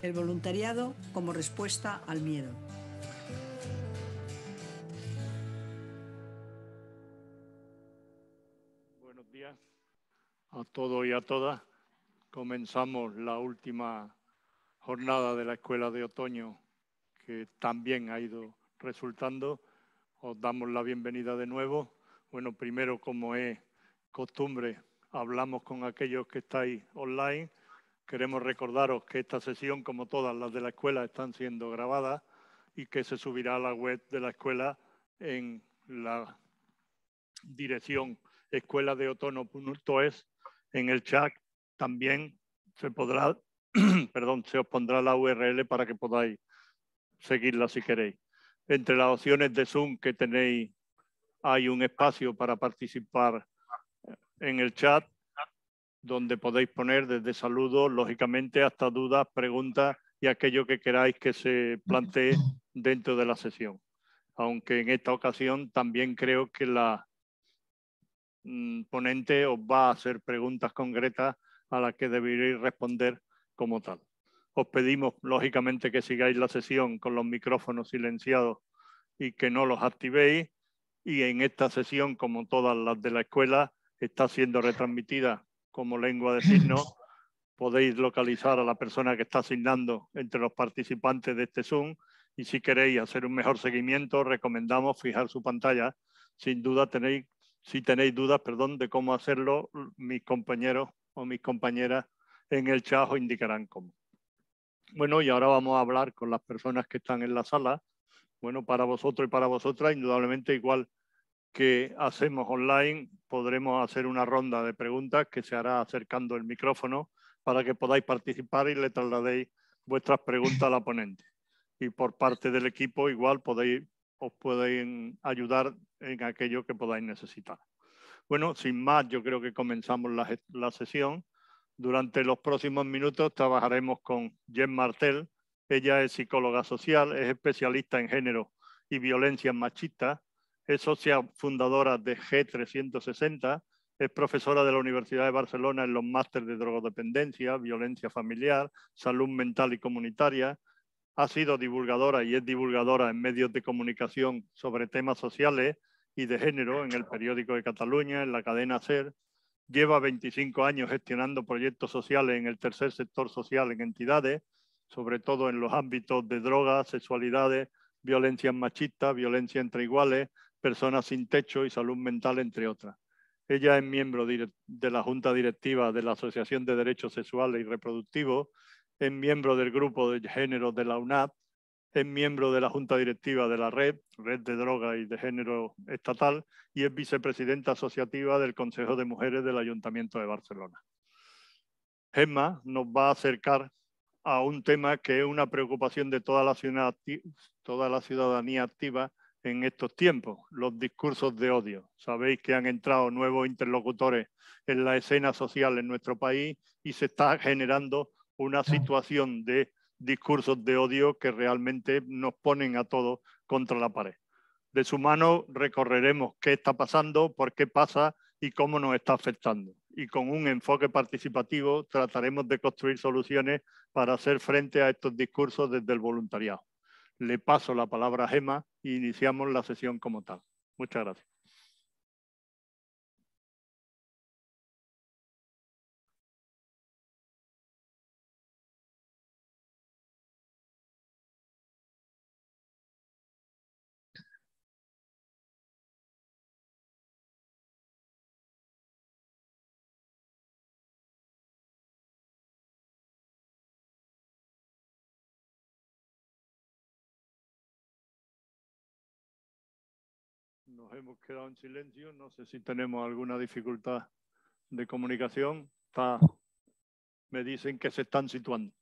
El voluntariado como respuesta al miedo. Buenos días a todos y a todas. Comenzamos la última jornada de la Escuela de Otoño, que también ha ido resultando. Os damos la bienvenida de nuevo. Bueno, primero, como es costumbre, hablamos con aquellos que estáis online. Queremos recordaros que esta sesión, como todas las de la escuela, están siendo grabadas y que se subirá a la web de la escuela en la dirección escueladeotono.es. En el chat también se podrá, se os pondrá la URL para que podáis seguirla si queréis. Entre las opciones de Zoom que tenéis hay un espacio para participar en el chat, donde podéis poner desde saludos, lógicamente, hasta dudas, preguntas y aquello que queráis que se plantee dentro de la sesión. Aunque en esta ocasión también creo que la ponente os va a hacer preguntas concretas a las que deberéis responder como tal. Os pedimos, lógicamente, que sigáis la sesión con los micrófonos silenciados y que no los activéis. Y en esta sesión, como todas las de la escuela, está siendo retransmitida como lengua de signos. Podéis localizar a la persona que está asignando entre los participantes de este Zoom y si queréis hacer un mejor seguimiento, recomendamos fijar su pantalla. Sin duda si tenéis dudas, de cómo hacerlo, mis compañeros o mis compañeras en el chat os indicarán cómo. Bueno, y ahora vamos a hablar con las personas que están en la sala. Bueno, para vosotros y para vosotras, indudablemente igual que hacemos online, podremos hacer una ronda de preguntas que se hará acercando el micrófono para que podáis participar y le trasladéis vuestras preguntas a la ponente. Y por parte del equipo igual os pueden ayudar en aquello que podáis necesitar. Bueno, sin más, yo creo que comenzamos la sesión. Durante los próximos minutos trabajaremos con Jen Martel. Ella es psicóloga social, es especialista en género y violencias machistas, es socia fundadora de G360, es profesora de la Universidad de Barcelona en los másteres de drogodependencia, violencia familiar, salud mental y comunitaria. Ha sido divulgadora y es divulgadora en medios de comunicación sobre temas sociales y de género en el Periódico de Cataluña, en la cadena SER. Lleva 25 años gestionando proyectos sociales en el tercer sector social en entidades, sobre todo en los ámbitos de drogas, sexualidades, violencias machistas, violencia entre iguales, personas sin techo y salud mental, entre otras. Ella es miembro de la Junta Directiva de la Asociación de Derechos Sexuales y Reproductivos, es miembro del Grupo de Género de la UNAP, es miembro de la Junta Directiva de la Red de Drogas y de Género Estatal, y es vicepresidenta asociativa del Consejo de Mujeres del Ayuntamiento de Barcelona. Gemma nos va a acercar a un tema que es una preocupación de toda la ciudadanía activa en estos tiempos, los discursos de odio. Sabéis que han entrado nuevos interlocutores en la escena social en nuestro país y se está generando una situación de discursos de odio que realmente nos ponen a todos contra la pared. De su mano recorreremos qué está pasando, por qué pasa y cómo nos está afectando. Y con un enfoque participativo trataremos de construir soluciones para hacer frente a estos discursos desde el voluntariado. Le paso la palabra a Gemma e iniciamos la sesión como tal. Muchas gracias. Nos hemos quedado en silencio. No sé si tenemos alguna dificultad de comunicación. Me dicen que se están situando.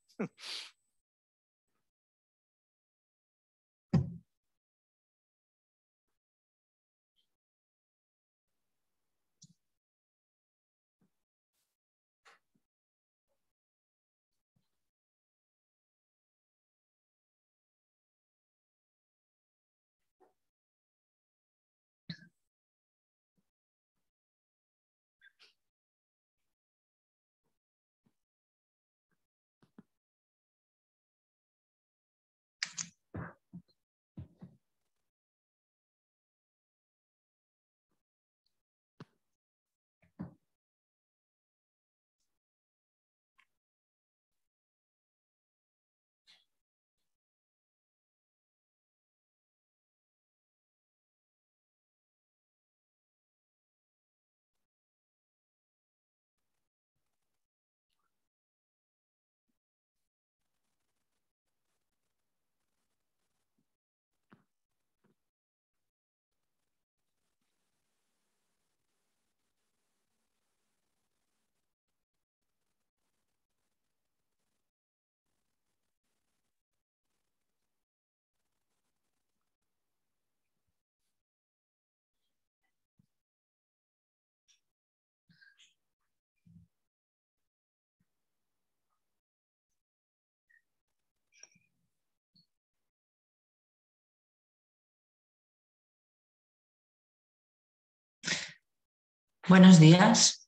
Buenos días.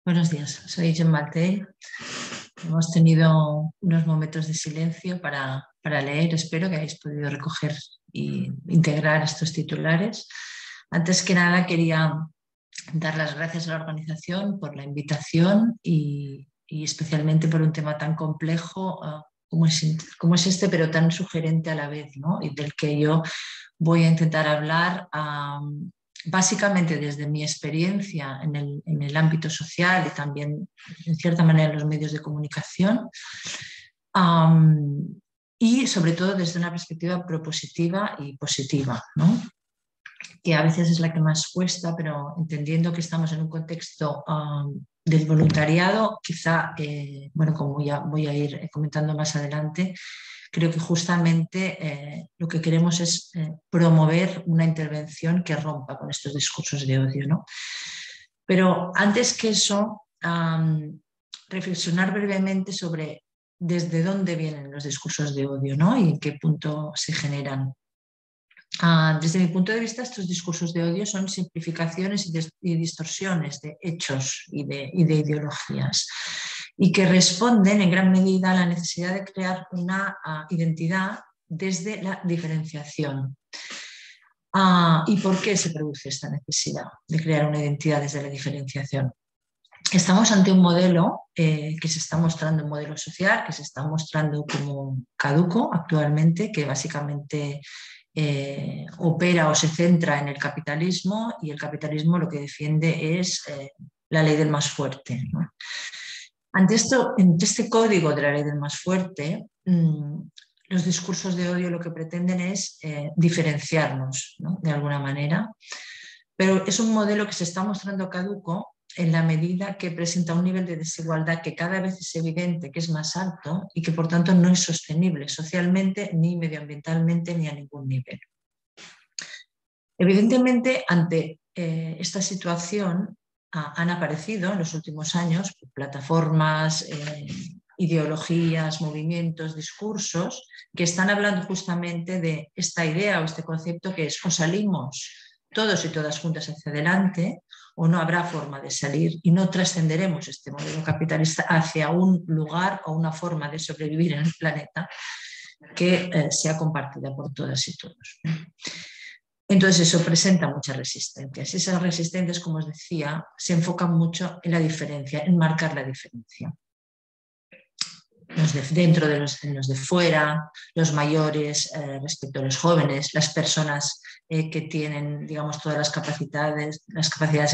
Buenos días, soy Gemma Altell. Hemos tenido unos momentos de silencio para leer. Espero que hayáis podido recoger e integrar estos titulares. Antes que nada quería dar las gracias a la organización por la invitación y especialmente por un tema tan complejo como es este, pero tan sugerente a la vez, ¿no? Y del que yo voy a intentar hablar básicamente desde mi experiencia en el ámbito social y también, en cierta manera, en los medios de comunicación, y sobre todo desde una perspectiva propositiva y positiva, ¿no? Que a veces es la que más cuesta, pero entendiendo que estamos en un contexto del voluntariado, quizá, bueno, como ya voy a ir comentando más adelante, creo que justamente lo que queremos es promover una intervención que rompa con estos discursos de odio, ¿no? Pero antes que eso, reflexionar brevemente sobre desde dónde vienen los discursos de odio, ¿no? Y en qué punto se generan. Desde mi punto de vista, estos discursos de odio son simplificaciones y distorsiones de hechos y de ideologías, y que responden en gran medida a la necesidad de crear una identidad desde la diferenciación. ¿Y por qué se produce esta necesidad de crear una identidad desde la diferenciación? Estamos ante un modelo que se está mostrando, un modelo social que se está mostrando como caduco actualmente, que básicamente opera o se centra en el capitalismo, y el capitalismo lo que defiende es la ley del más fuerte, ¿no? Ante este código de la ley del más fuerte, los discursos de odio lo que pretenden es diferenciarnos, ¿no? De alguna manera, pero es un modelo que se está mostrando caduco en la medida que presenta un nivel de desigualdad que cada vez es evidente que es más alto y que por tanto no es sostenible socialmente, ni medioambientalmente, ni a ningún nivel. Evidentemente, ante esta situación han aparecido en los últimos años plataformas, ideologías, movimientos, discursos que están hablando justamente de esta idea o este concepto que es: o salimos todos y todas juntas hacia adelante, o no habrá forma de salir y no trascenderemos este modelo capitalista hacia un lugar o una forma de sobrevivir en el planeta que sea compartida por todas y todos. Entonces eso presenta muchas resistencias. Esas resistencias, como os decía, se enfocan mucho en la diferencia, en marcar la diferencia. Los de dentro de los de fuera, los mayores respecto a los jóvenes, las personas que tienen, digamos, todas las capacidades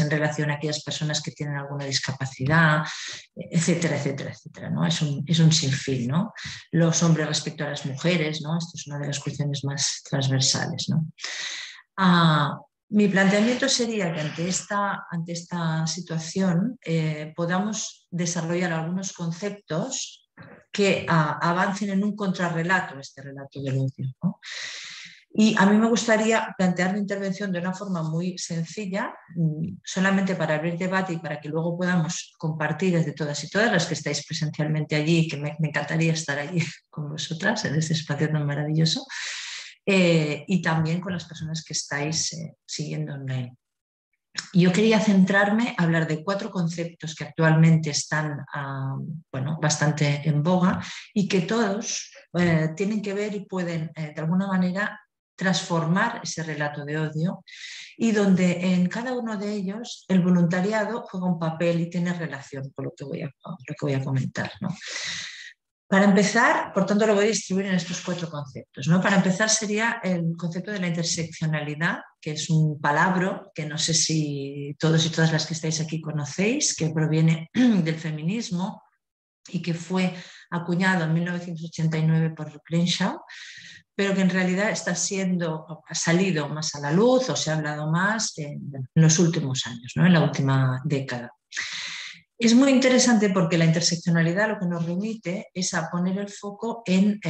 en relación a aquellas personas que tienen alguna discapacidad, etcétera, etcétera, etcétera, ¿no? Es un sinfín, ¿no? Los hombres respecto a las mujeres, ¿no? Esto es una de las cuestiones más transversales, ¿no? Mi planteamiento sería que ante esta situación podamos desarrollar algunos conceptos que avancen en un contrarrelato, este relato del odio, ¿no? Y a mí me gustaría plantear mi intervención de una forma muy sencilla, solamente para abrir debate y para que luego podamos compartir desde todas y todas las que estáis presencialmente allí, que me encantaría estar allí con vosotras en este espacio tan maravilloso, y también con las personas que estáis siguiendo online. Yo quería centrarme a hablar de 4 conceptos que actualmente están bueno, bastante en boga y que todos tienen que ver y pueden de alguna manera transformar ese relato de odio, y donde en cada uno de ellos el voluntariado juega un papel y tiene relación con lo que voy a comentar, ¿no? Para empezar, por tanto, lo voy a distribuir en estos 4 conceptos, ¿no? Para empezar sería el concepto de la interseccionalidad, que es un palabra que no sé si todos y todas las que estáis aquí conocéis, que proviene del feminismo y que fue acuñado en 1989 por Crenshaw, pero que en realidad ha salido más a la luz o se ha hablado más en los últimos años, ¿no? En la última década. Es muy interesante porque la interseccionalidad lo que nos remite es a poner el foco en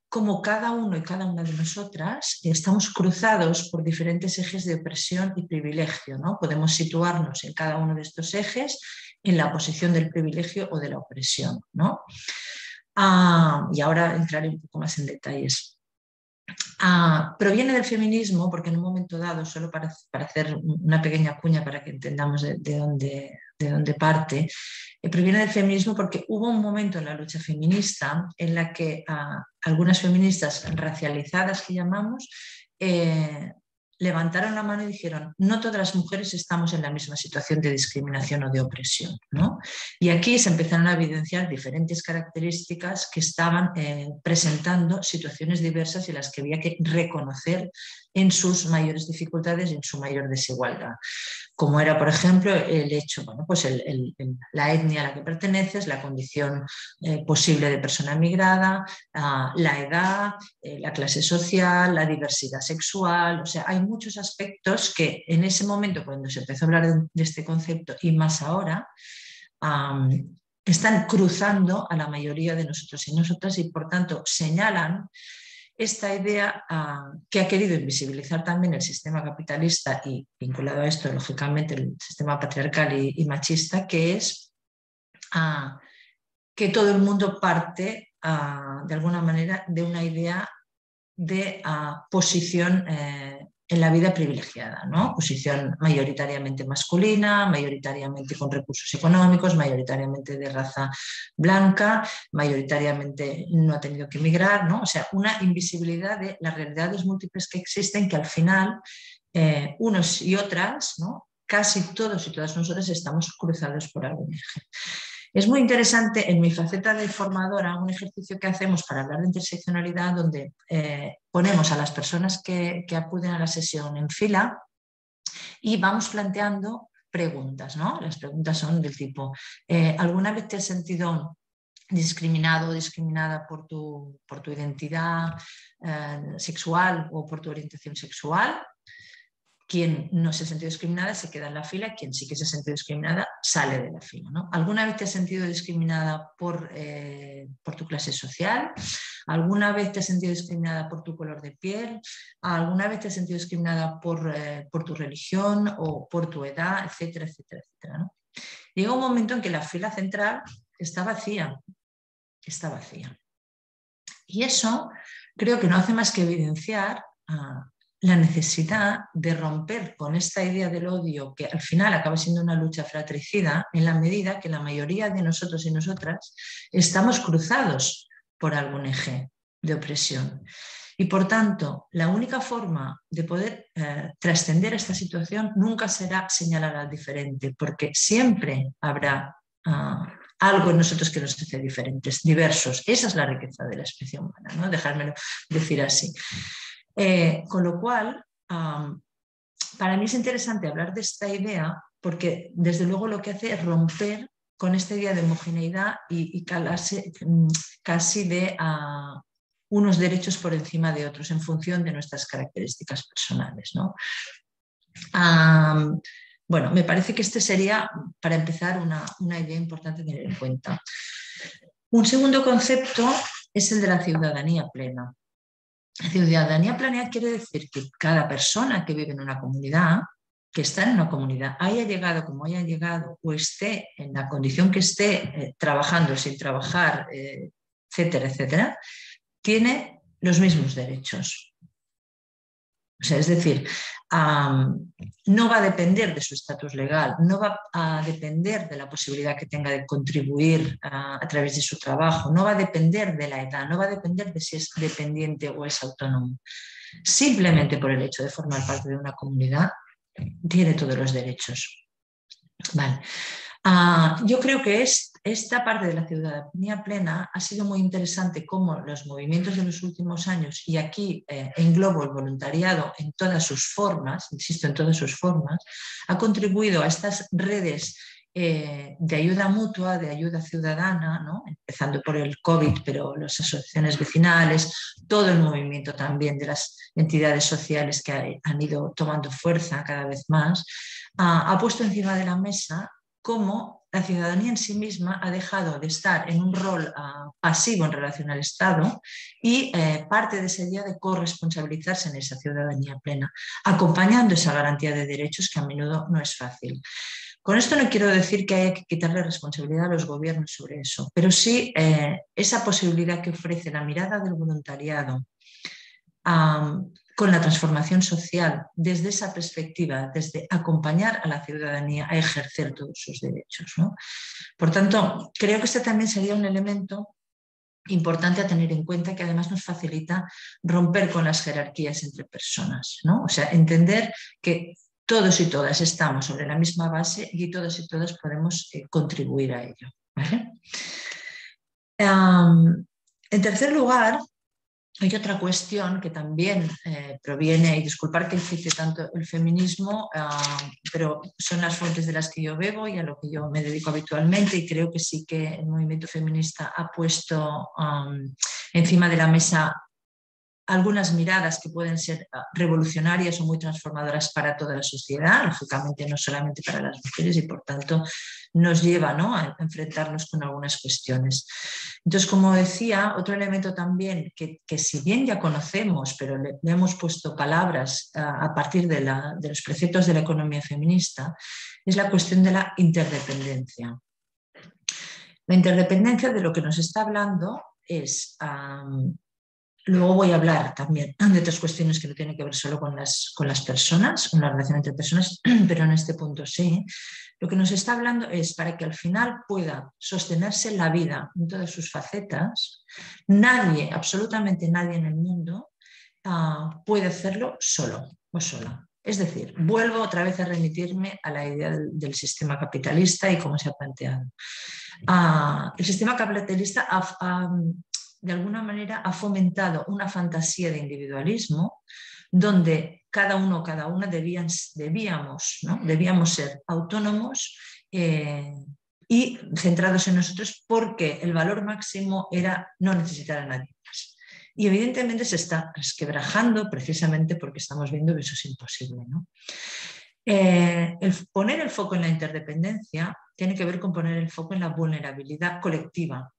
cómo cada uno y cada una de nosotras estamos cruzados por diferentes ejes de opresión y privilegio, ¿no? Podemos situarnos en cada uno de estos ejes en la posición del privilegio o de la opresión, ¿no? Y ahora entraré un poco más en detalles. Proviene del feminismo, porque en un momento dado, solo para hacer una pequeña cuña para que entendamos de dónde parte, proviene del feminismo porque hubo un momento en la lucha feminista en la que algunas feministas racializadas, que llamamos, levantaron la mano y dijeron: no todas las mujeres estamos en la misma situación de discriminación o de opresión, ¿no? Y aquí se empezaron a evidenciar diferentes características que estaban presentando situaciones diversas y las que había que reconocer en sus mayores dificultades y en su mayor desigualdad. Como era, por ejemplo, el hecho, bueno, pues la etnia a la que perteneces, la condición posible de persona migrada, la edad, la clase social, la diversidad sexual. O sea, hay muchos aspectos que en ese momento, cuando se empezó a hablar de este concepto y más ahora, están cruzando a la mayoría de nosotros y nosotras y, por tanto, señalan esta idea que ha querido invisibilizar también el sistema capitalista y, vinculado a esto, lógicamente, el sistema patriarcal y machista, que es que todo el mundo parte, de alguna manera, de una idea de posición en la vida privilegiada, ¿no? Posición mayoritariamente masculina, mayoritariamente con recursos económicos, mayoritariamente de raza blanca, mayoritariamente no ha tenido que emigrar, ¿no? O sea, una invisibilidad de las realidades múltiples que existen, que al final unos y otras, ¿no? Casi todos y todas nosotros estamos cruzados por algún eje. Es muy interesante en mi faceta de formadora un ejercicio que hacemos para hablar de interseccionalidad, donde ponemos a las personas que acuden a la sesión en fila y vamos planteando preguntas, ¿no? Las preguntas son del tipo: ¿alguna vez te has sentido discriminado o discriminada por tu identidad sexual o por tu orientación sexual? Quien no se ha sentido discriminada se queda en la fila, quien sí que se ha sentido discriminada sale de la fila, ¿no? ¿Alguna vez te has sentido discriminada por tu clase social? ¿Alguna vez te has sentido discriminada por tu color de piel? ¿Alguna vez te has sentido discriminada por tu religión o por tu edad, etcétera, etcétera, etcétera, ¿no? Llega un momento en que la fila central está vacía. Está vacía. Y eso creo que no hace más que evidenciar la necesidad de romper con esta idea del odio, que al final acaba siendo una lucha fratricida, en la medida que la mayoría de nosotros y nosotras estamos cruzados por algún eje de opresión. Y por tanto, la única forma de poder trascender esta situación nunca será señalar al diferente, porque siempre habrá algo en nosotros que nos hace diferentes, diversos. Esa es la riqueza de la especie humana, ¿no? Dejármelo decir así. Con lo cual, para mí es interesante hablar de esta idea porque desde luego lo que hace es romper con esta idea de homogeneidad y casi de unos derechos por encima de otros en función de nuestras características personales, ¿no? Bueno, me parece que este sería, para empezar, una idea importante a tener en cuenta. Un segundo concepto es el de la ciudadanía plena. La ciudadanía plena quiere decir que cada persona que vive en una comunidad, que está en una comunidad, haya llegado como haya llegado o esté en la condición que esté, trabajando, sin trabajar, etcétera, etcétera, tiene los mismos derechos. O sea, es decir, no va a depender de su estatus legal, no va a depender de la posibilidad que tenga de contribuir a través de su trabajo, no va a depender de la edad, no va a depender de si es dependiente o es autónomo. Simplemente por el hecho de formar parte de una comunidad, tiene todos los derechos. Vale. Yo creo que esta parte de la ciudadanía plena ha sido muy interesante, como los movimientos de los últimos años, y aquí englobo el voluntariado en todas sus formas, insisto, en todas sus formas, ha contribuido a estas redes de ayuda mutua, de ayuda ciudadana, ¿no? Empezando por el COVID, pero las asociaciones vecinales, todo el movimiento también de las entidades sociales que han ido tomando fuerza cada vez más, ha puesto encima de la mesa cómo la ciudadanía en sí misma ha dejado de estar en un rol pasivo en relación al Estado y parte de esa idea de corresponsabilizarse en esa ciudadanía plena, acompañando esa garantía de derechos que a menudo no es fácil. Con esto no quiero decir que haya que quitarle responsabilidad a los gobiernos sobre eso, pero sí esa posibilidad que ofrece la mirada del voluntariado con la transformación social desde esa perspectiva, desde acompañar a la ciudadanía a ejercer todos sus derechos, ¿no? Por tanto, creo que este también sería un elemento importante a tener en cuenta, que además nos facilita romper con las jerarquías entre personas, ¿no? O sea, entender que todos y todas estamos sobre la misma base y todos y todas podemos contribuir a ello, ¿vale? En tercer lugar, hay otra cuestión que también proviene, y disculpar que cite tanto el feminismo, pero son las fuentes de las que yo bebo y a lo que yo me dedico habitualmente, y creo que sí que el movimiento feminista ha puesto encima de la mesa algunas miradas que pueden ser revolucionarias o muy transformadoras para toda la sociedad, lógicamente no solamente para las mujeres, y por tanto nos lleva, ¿no?, a enfrentarnos con algunas cuestiones. Entonces, como decía, otro elemento también que si bien ya conocemos, pero le hemos puesto palabras a partir de los preceptos de la economía feminista, es la cuestión de la interdependencia. La interdependencia, de lo que nos está hablando es... Luego voy a hablar también de otras cuestiones que no tienen que ver solo con las personas, con la relación entre personas, pero en este punto sí. Lo que nos está hablando es para que al final pueda sostenerse la vida en todas sus facetas, nadie, absolutamente nadie en el mundo puede hacerlo solo o sola. Es decir, vuelvo otra vez a remitirme a la idea del sistema capitalista y cómo se ha planteado. El sistema capitalista de alguna manera ha fomentado una fantasía de individualismo donde cada uno o cada una debíamos ser autónomos y centrados en nosotros, porque el valor máximo era no necesitar a nadie más. Y evidentemente se está resquebrajando precisamente porque estamos viendo que eso es imposible, ¿no? El poner el foco en la interdependencia tiene que ver con poner el foco en la vulnerabilidad colectiva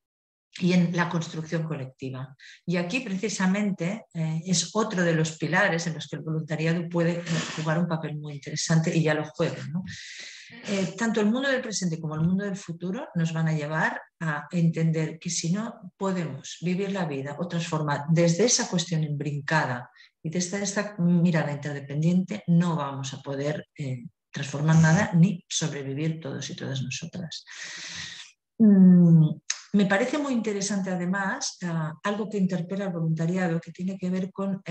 y en la construcción colectiva. Y aquí precisamente es otro de los pilares en los que el voluntariado puede jugar un papel muy interesante, y ya lo juega, ¿no? Tanto el mundo del presente como el mundo del futuro nos van a llevar a entender que si no podemos vivir la vida o transformar desde esa cuestión imbrincada y desde esta mirada interdependiente, no vamos a poder transformar nada ni sobrevivir todos y todas nosotras. Me parece muy interesante además algo que interpela el voluntariado, que tiene que ver con,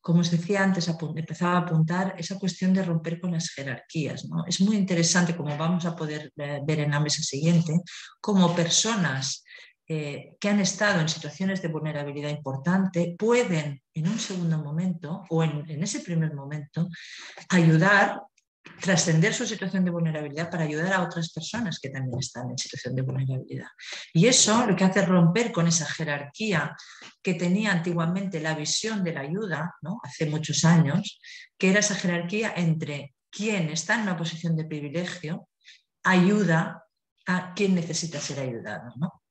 como os decía antes, empezaba a apuntar esa cuestión de romper con las jerarquías, ¿no? Es muy interesante, como vamos a poder ver en la mesa siguiente, como personas que han estado en situaciones de vulnerabilidad importante pueden en un segundo momento o en ese primer momento ayudar, trascender su situación de vulnerabilidad para ayudar a otras personas que también están en situación de vulnerabilidad. Y eso lo que hace es romper con esa jerarquía que tenía antiguamente la visión de la ayuda, ¿no?, hace muchos años, que era esa jerarquía entre quien está en una posición de privilegio ayuda a quien necesita ser ayudado, ¿no?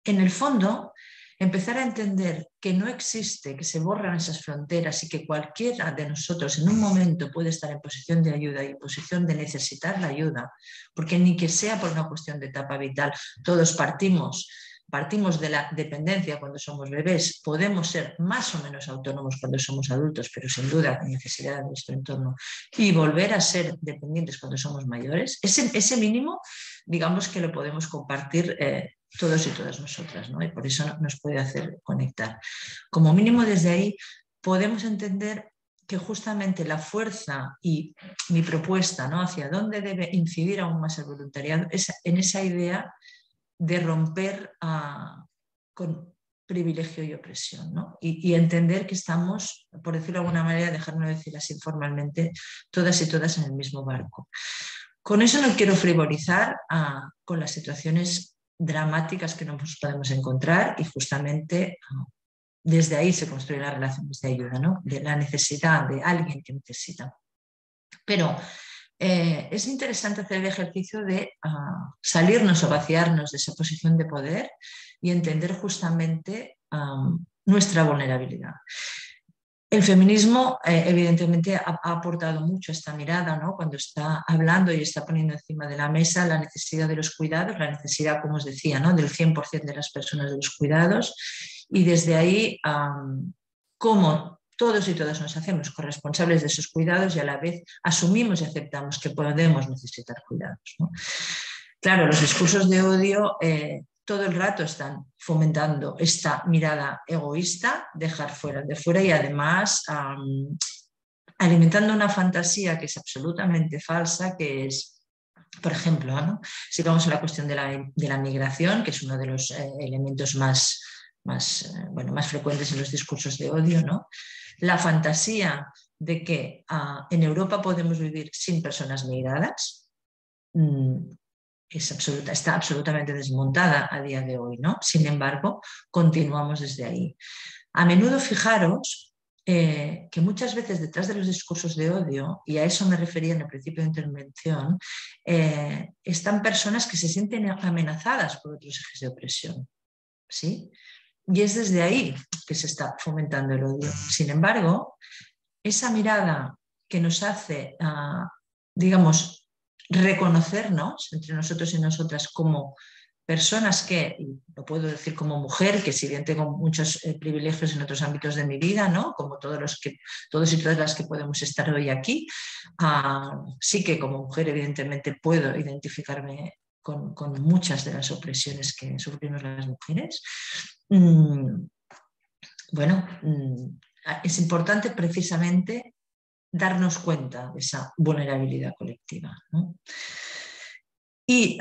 En el fondo, empezar a entender que no existe, que se borran esas fronteras y que cualquiera de nosotros en un momento puede estar en posición de ayuda y en posición de necesitar la ayuda, porque ni que sea por una cuestión de etapa vital, todos partimos de la dependencia cuando somos bebés, podemos ser más o menos autónomos cuando somos adultos, pero sin duda con necesidad de nuestro entorno, y volver a ser dependientes cuando somos mayores, ese mínimo, digamos que lo podemos compartir todos y todas nosotras, ¿no? Y por eso nos puede hacer conectar. Como mínimo desde ahí podemos entender que justamente la fuerza y mi propuesta, ¿no?, hacia dónde debe incidir aún más el voluntariado es en esa idea de romper con privilegio y opresión, ¿no? Y entender que estamos, por decirlo de alguna manera, dejarme decir así formalmente, todas y todas en el mismo barco. Con eso no quiero frivolizar con las situaciones dramáticas que nos podemos encontrar, y justamente desde ahí se construyen las relaciones de ayuda, ¿no?, de la necesidad de alguien que necesita. Pero es interesante hacer el ejercicio de salirnos o vaciarnos de esa posición de poder y entender justamente nuestra vulnerabilidad. El feminismo evidentemente ha aportado mucho a esta mirada, ¿no?, cuando está hablando y está poniendo encima de la mesa la necesidad de los cuidados, la necesidad, como os decía, ¿no?, del 100% de las personas de los cuidados, Y desde ahí, cómo todos y todas nos hacemos corresponsables de esos cuidados y a la vez asumimos y aceptamos que podemos necesitar cuidados, ¿no? Claro, los discursos de odio todo el rato están fomentando esta mirada egoísta, dejar fuera de fuera y además alimentando una fantasía que es absolutamente falsa, que es, por ejemplo, ¿no? Si vamos a la cuestión de la migración, que es uno de los elementos más frecuentes en los discursos de odio, ¿no? La fantasía de que en Europa podemos vivir sin personas migradas está absolutamente desmontada a día de hoy, ¿no? Sin embargo, continuamos desde ahí. A menudo, fijaros que muchas veces detrás de los discursos de odio, y a eso me refería en el principio de intervención, están personas que se sienten amenazadas por otros ejes de opresión, ¿sí? Y es desde ahí que se está fomentando el odio. Sin embargo, esa mirada que nos hace, digamos, reconocernos entre nosotros y nosotras como personas que, y lo puedo decir como mujer, que si bien tengo muchos privilegios en otros ámbitos de mi vida, ¿no? Como todos y todas las que podemos estar hoy aquí, sí que como mujer evidentemente puedo identificarme con muchas de las opresiones que sufrimos las mujeres. Es importante precisamente darnos cuenta de esa vulnerabilidad colectiva, ¿no? Y,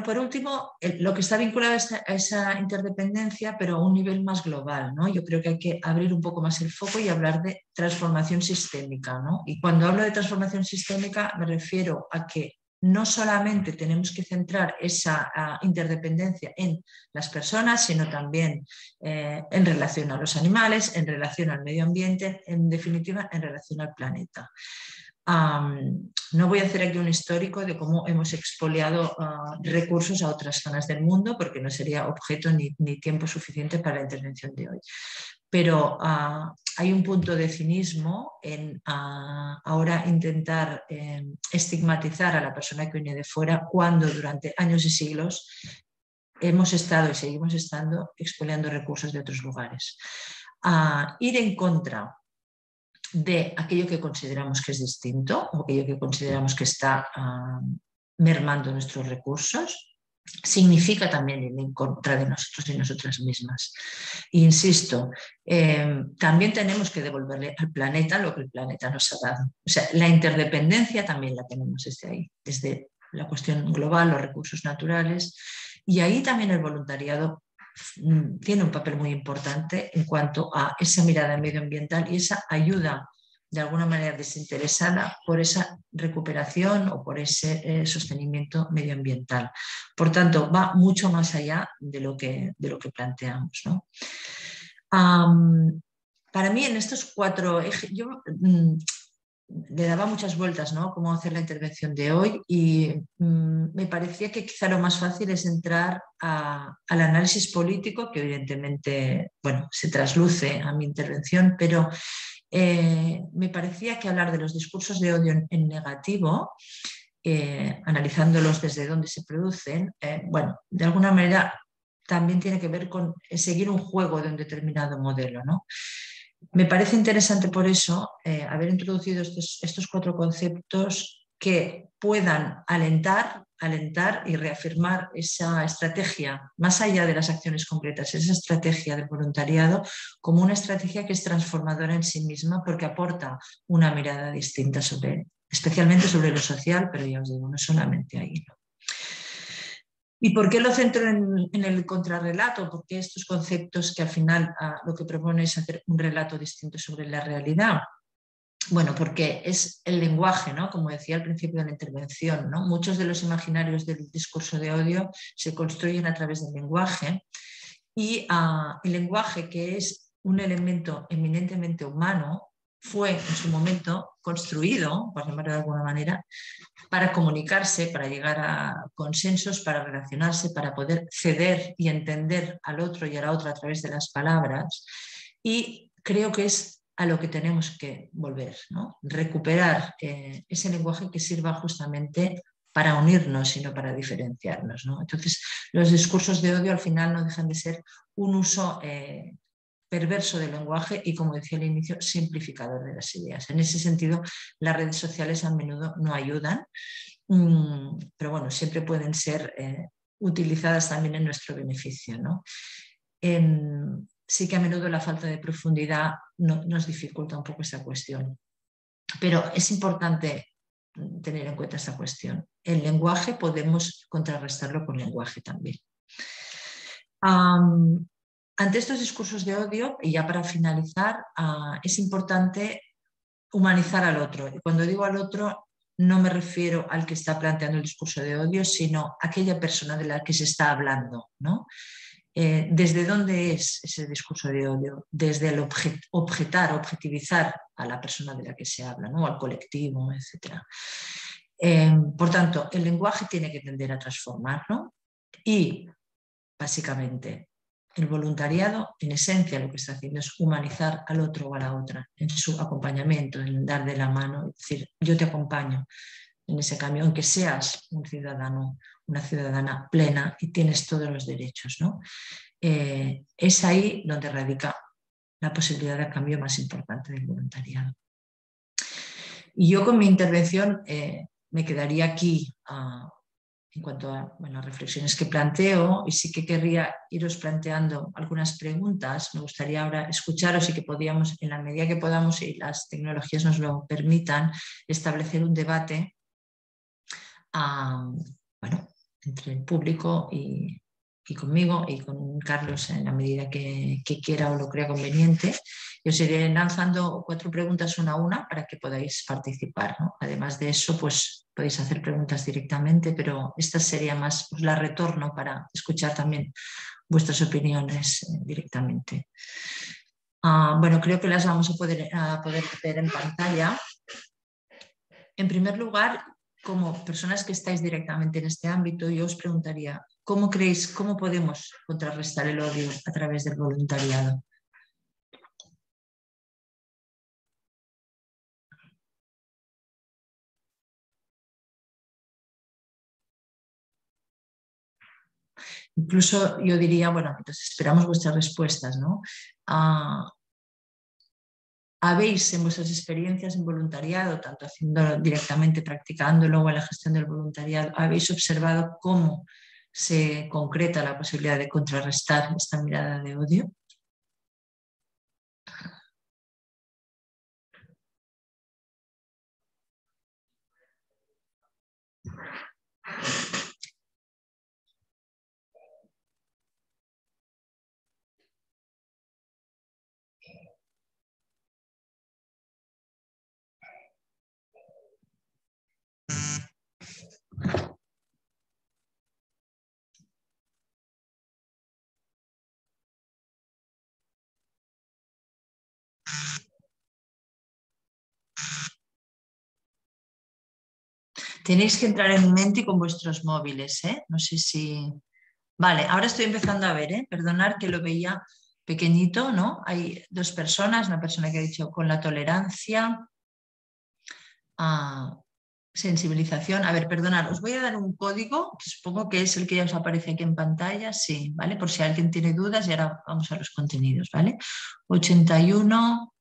por último, lo que está vinculado a esa interdependencia, pero a un nivel más global, ¿no? Yo creo que hay que abrir un poco más el foco y hablar de transformación sistémica, ¿no? Y cuando hablo de transformación sistémica me refiero a que no solamente tenemos que centrar esa interdependencia en las personas, sino también en relación a los animales, en relación al medio ambiente, en definitiva, en relación al planeta. No voy a hacer aquí un histórico de cómo hemos expoliado recursos a otras zonas del mundo, porque no sería objeto ni tiempo suficiente para la intervención de hoy. Pero hay un punto de cinismo en ahora intentar estigmatizar a la persona que viene de fuera cuando durante años y siglos hemos estado y seguimos estando expoliando recursos de otros lugares. Ir en contra de aquello que consideramos que es distinto o aquello que consideramos que está mermando nuestros recursos, significa también ir en contra de nosotros y nosotras mismas. Insisto, también tenemos que devolverle al planeta lo que el planeta nos ha dado. O sea, la interdependencia también la tenemos desde ahí, desde la cuestión global, los recursos naturales, y ahí también el voluntariado tiene un papel muy importante en cuanto a esa mirada medioambiental y esa ayuda de alguna manera desinteresada por esa recuperación o por ese sostenimiento medioambiental. Por tanto, va mucho más allá de lo que planteamos, ¿no? Para mí, en estos 4 ejes, yo le daba muchas vueltas, ¿no? Cómo hacer la intervención de hoy y me parecía que quizá lo más fácil es entrar al análisis político, que evidentemente, se trasluce a mi intervención, pero me parecía que hablar de los discursos de odio en negativo, analizándolos desde dónde se producen, de alguna manera también tiene que ver con seguir un juego de un determinado modelo, ¿no? Me parece interesante por eso haber introducido estos 4 conceptos que puedan alentar y reafirmar esa estrategia, más allá de las acciones concretas, esa estrategia del voluntariado como una estrategia que es transformadora en sí misma porque aporta una mirada distinta especialmente sobre lo social, pero ya os digo, no solamente ahí, ¿no? ¿Y por qué lo centro en el contrarrelato? Porque estos conceptos que al final lo que propone es hacer un relato distinto sobre la realidad. Bueno, porque es el lenguaje, ¿no? Como decía al principio de la intervención, ¿no? Muchos de los imaginarios del discurso de odio se construyen a través del lenguaje y el lenguaje, que es un elemento eminentemente humano, fue en su momento construido, por llamarlo de alguna manera, para comunicarse, para llegar a consensos, para relacionarse, para poder ceder y entender al otro y a la otra a través de las palabras. Y creo que es a lo que tenemos que volver, ¿no? Recuperar ese lenguaje que sirva justamente para unirnos y no para diferenciarnos, ¿no? Entonces, Los discursos de odio al final no dejan de ser un uso perverso del lenguaje y, como decía al inicio, simplificador de las ideas. En ese sentido, las redes sociales a menudo no ayudan, pero bueno, siempre pueden ser utilizadas también en nuestro beneficio, ¿no? Sí que a menudo la falta de profundidad nos dificulta un poco esa cuestión. Pero es importante tener en cuenta esta cuestión. El lenguaje podemos contrarrestarlo con lenguaje también. Ante estos discursos de odio, y ya para finalizar, es importante humanizar al otro. Y cuando digo al otro, no me refiero al que está planteando el discurso de odio, sino a aquella persona de la que se está hablando, ¿no? ¿Desde dónde es ese discurso de odio? Desde el objetivizar a la persona de la que se habla, ¿no? Al colectivo, etc. Por tanto, el lenguaje tiene que tender a transformarlo y, básicamente, el voluntariado, en esencia, lo que está haciendo es humanizar al otro o a la otra en su acompañamiento, en dar de la mano, es decir, yo te acompaño en ese cambio, aunque seas un ciudadano, una ciudadana plena y tienes todos los derechos, ¿no? Es ahí donde radica la posibilidad de cambio más importante del voluntariado. Y yo con mi intervención me quedaría aquí en cuanto a las reflexiones que planteo, y sí que querría iros planteando algunas preguntas. Me gustaría ahora escucharos y que podíamos, en la medida que podamos y las tecnologías nos lo permitan, establecer un debate entre el público y conmigo y con Carlos en la medida que quiera o lo crea conveniente. Yo os iré lanzando 4 preguntas una a una para que podáis participar, ¿no? Además de eso, pues podéis hacer preguntas directamente, pero esta sería más, pues, la retorno para escuchar también vuestras opiniones directamente. Bueno, creo que las vamos a poder ver en pantalla. En primer lugar, como personas que estáis directamente en este ámbito, yo os preguntaría, ¿cómo podemos contrarrestar el odio a través del voluntariado? Incluso yo diría, bueno, entonces esperamos vuestras respuestas, ¿no? ¿Habéis en vuestras experiencias en voluntariado, tanto haciéndolo directamente, practicándolo o en la gestión del voluntariado, habéis observado cómo se concreta la posibilidad de contrarrestar esta mirada de odio? Tenéis que entrar en mente y con vuestros móviles, ¿eh? No sé si... Vale, ahora estoy empezando a ver, ¿eh? Perdonad que lo veía pequeñito, ¿no? Hay 2 personas, una persona que ha dicho con la tolerancia, sensibilización. A ver, perdonad, os voy a dar un código, que supongo que es el que ya os aparece aquí en pantalla, sí, ¿vale? Por si alguien tiene dudas y ahora vamos a los contenidos, ¿vale? 81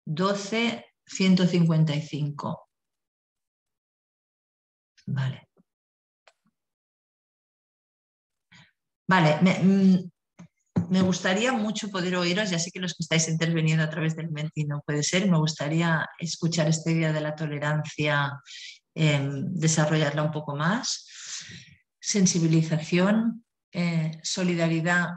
12 155. Vale. Vale, me gustaría mucho poder oíros, ya sé que los que estáis interviniendo a través del Menti no puede ser, me gustaría escuchar esta idea de la tolerancia, desarrollarla un poco más. Sensibilización, solidaridad,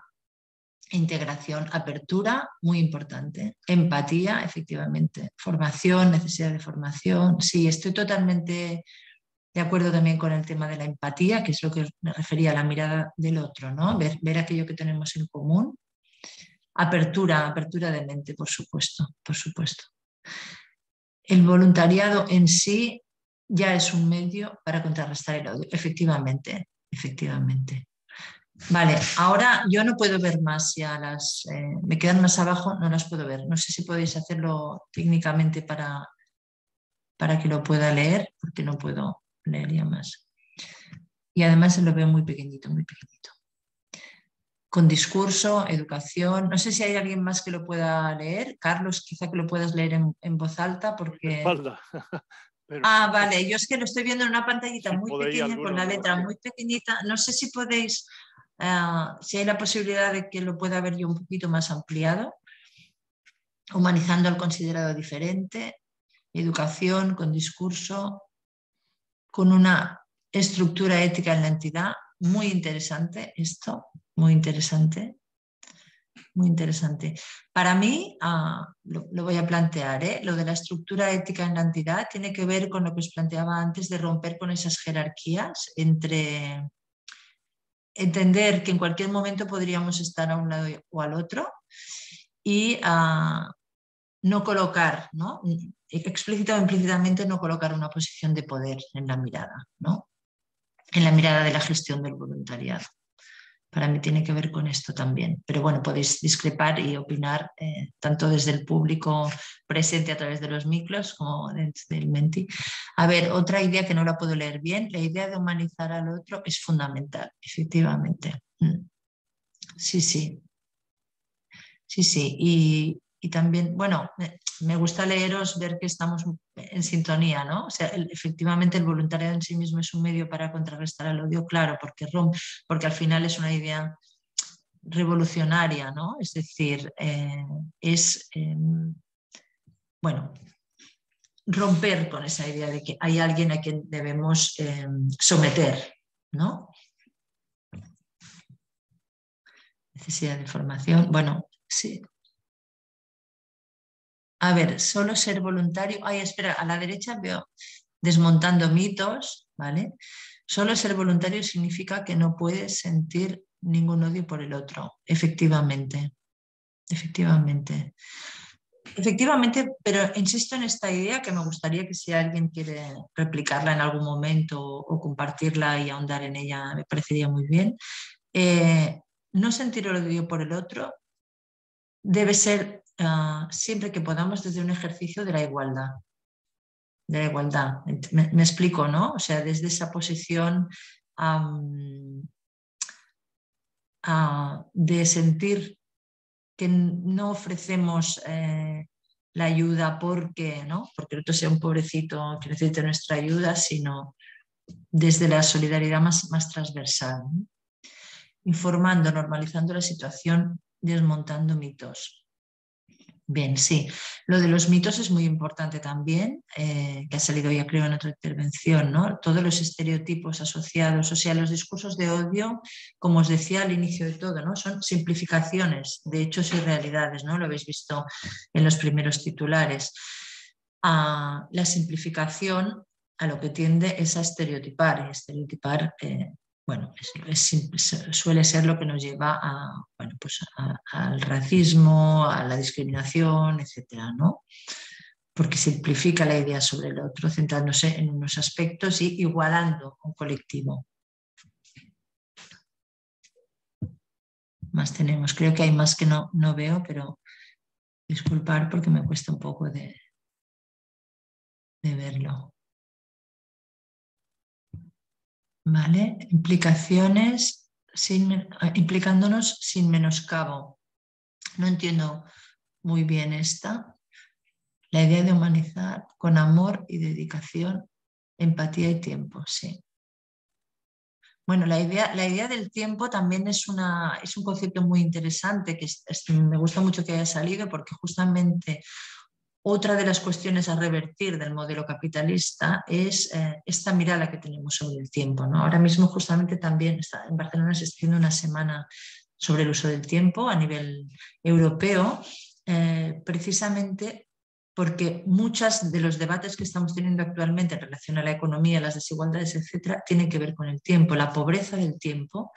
integración, apertura, muy importante. Empatía, efectivamente. Formación, necesidad de formación. Sí, estoy totalmente de acuerdo también con el tema de la empatía, que es lo que me refería a la mirada del otro, ¿no? Ver aquello que tenemos en común. Apertura de mente, por supuesto, por supuesto. El voluntariado en sí ya es un medio para contrarrestar el odio, efectivamente, efectivamente. Vale, ahora yo no puedo ver más ya las... me quedan más abajo, no las puedo ver. No sé si podéis hacerlo técnicamente para que lo pueda leer, porque no puedo leer ya más. Y además lo veo muy pequeñito, muy pequeñito. Con discurso, educación. No sé si hay alguien más que lo pueda leer. Carlos, quizá que lo puedas leer en voz alta porque... Espalda. Pero, vale, yo es que lo estoy viendo en una pantallita si muy podéis, pequeña, con la letra muy pequeñita. No sé si podéis, si hay la posibilidad de que lo pueda ver yo un poquito más ampliado. Humanizando al considerado diferente, educación con discurso, con una estructura ética en la entidad. Muy interesante esto, muy interesante. Muy interesante. Para mí, lo voy a plantear, lo de la estructura ética en la entidad tiene que ver con lo que os planteaba antes de romper con esas jerarquías entre entender que en cualquier momento podríamos estar a un lado o al otro y no colocar, ¿no? Explícita o implícitamente no colocar una posición de poder en la mirada, ¿no? En la mirada de la gestión del voluntariado. Para mí tiene que ver con esto también. Pero bueno, podéis discrepar y opinar tanto desde el público presente a través de los micros como desde el Menti. A ver, otra idea que no la puedo leer bien, la idea de humanizar al otro es fundamental, efectivamente. Sí, sí. Sí, sí. Y también, bueno, me gusta leeros, ver que estamos en sintonía, ¿no? O sea, efectivamente el voluntariado en sí mismo es un medio para contrarrestar el odio, claro, porque al final es una idea revolucionaria, ¿no? Es decir, bueno, romper con esa idea de que hay alguien a quien debemos someter, ¿no? Necesidad de formación, bueno, sí. A ver, solo ser voluntario. Ay, espera, a la derecha veo desmontando mitos, ¿vale? Solo ser voluntario significa que no puedes sentir ningún odio por el otro. Efectivamente, efectivamente. Efectivamente, pero insisto en esta idea que me gustaría que si alguien quiere replicarla en algún momento o compartirla y ahondar en ella, me parecería muy bien. No sentir odio por el otro debe ser siempre que podamos desde un ejercicio de la igualdad. De la igualdad. Me explico, ¿no? O sea, desde esa posición de sentir que no ofrecemos la ayuda porque, ¿no? Porque el otro sea un pobrecito que necesite nuestra ayuda, sino desde la solidaridad más transversal, ¿no? Informando, normalizando la situación, desmontando mitos. Bien, sí. Lo de los mitos es muy importante también, que ha salido ya creo en otra intervención, ¿no? Todos los estereotipos asociados, o sea, los discursos de odio, como os decía al inicio de todo, ¿no? Son simplificaciones de hechos y realidades, ¿no? Lo habéis visto en los primeros titulares. La simplificación a lo que tiende es a estereotipar, y estereotipar bueno, suele ser lo que nos lleva bueno, pues al racismo, a la discriminación, etcétera, ¿no? Porque simplifica la idea sobre el otro, centrándose en unos aspectos y igualando un colectivo. Más tenemos, creo que hay más que no veo, pero disculpar porque me cuesta un poco de verlo. ¿Vale? Implicaciones implicándonos sin menoscabo. No entiendo muy bien esta. La idea de humanizar con amor y dedicación, empatía y tiempo, sí. Bueno, la idea del tiempo también es un concepto muy interesante que me gusta mucho que haya salido porque justamente otra de las cuestiones a revertir del modelo capitalista es esta mirada que tenemos sobre el tiempo, ¿no? Ahora mismo justamente también en Barcelona se está haciendo una semana sobre el uso del tiempo a nivel europeo, precisamente porque muchos de los debates que estamos teniendo actualmente en relación a la economía, las desigualdades, etcétera, tienen que ver con el tiempo. La pobreza del tiempo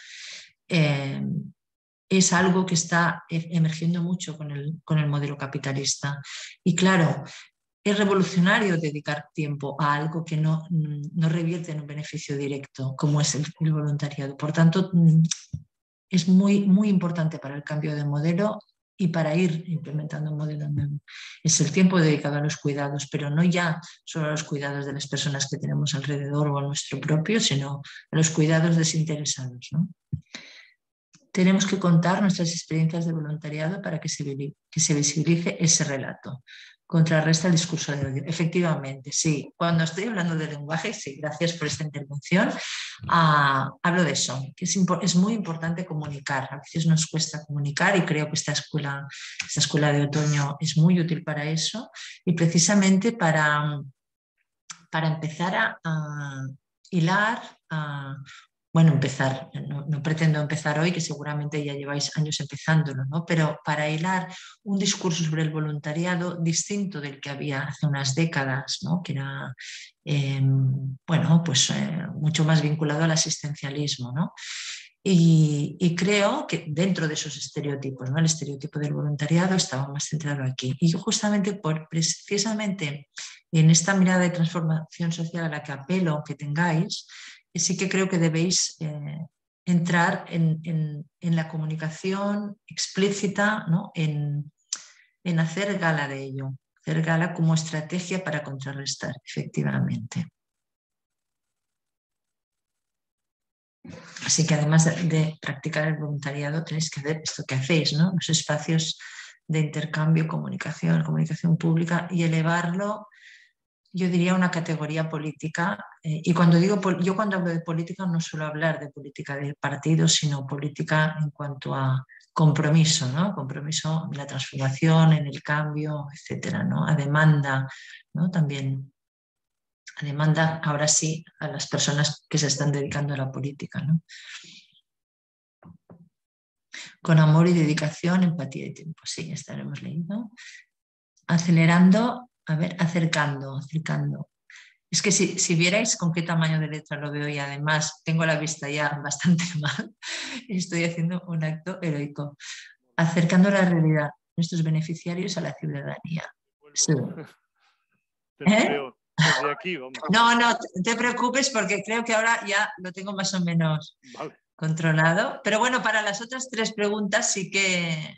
es algo que está emergiendo mucho con el modelo capitalista. Y claro, es revolucionario dedicar tiempo a algo que no revierte en un beneficio directo, como es el voluntariado. Por tanto, es muy, muy importante para el cambio de modelo y para ir implementando un modelo nuevo. Es el tiempo dedicado a los cuidados, pero no ya solo a los cuidados de las personas que tenemos alrededor o a nuestro propio, sino a los cuidados desinteresados, ¿no? Tenemos que contar nuestras experiencias de voluntariado para que se visibilice ese relato. Contrarresta el discurso de odio. Efectivamente, sí. Cuando estoy hablando de lenguaje, sí, gracias por esta intervención, hablo de eso, que es muy importante comunicar. A veces nos cuesta comunicar y creo que esta escuela de otoño es muy útil para eso y precisamente para empezar a hilar, bueno, no pretendo empezar hoy, que seguramente ya lleváis años empezándolo, ¿no? Pero para hilar un discurso sobre el voluntariado distinto del que había hace unas décadas, ¿no? Que era, bueno, pues mucho más vinculado al asistencialismo, ¿no? Y creo que dentro de esos estereotipos, ¿no? El estereotipo del voluntariado estaba más centrado aquí. Y yo justamente precisamente en esta mirada de transformación social a la que apelo que tengáis, sí que creo que debéis entrar en la comunicación explícita, ¿no? en hacer gala de ello, hacer gala como estrategia para contrarrestar, efectivamente. Así que además de practicar el voluntariado, tenéis que hacer esto que hacéis, ¿no? Los espacios de intercambio, comunicación pública y elevarlo, yo diría, a una categoría política. Y cuando hablo de política no suelo hablar de política de partido, sino política en cuanto a compromiso, ¿no? Compromiso en la transformación, en el cambio, etcétera, ¿no? A demanda, ¿no? También a demanda, ahora sí, a las personas que se están dedicando a la política, ¿no? Con amor y dedicación, empatía y tiempo. Sí, estaremos leyendo. Acelerando, acercando. Es que si vierais con qué tamaño de letra lo veo y además tengo la vista ya bastante mal, estoy haciendo un acto heroico. Acercando la realidad de nuestros beneficiarios a la ciudadanía. Sí. Te veo desde aquí, vamos. No te preocupes porque creo que ahora ya lo tengo más o menos controlado. Pero bueno, para las otras 3 preguntas sí que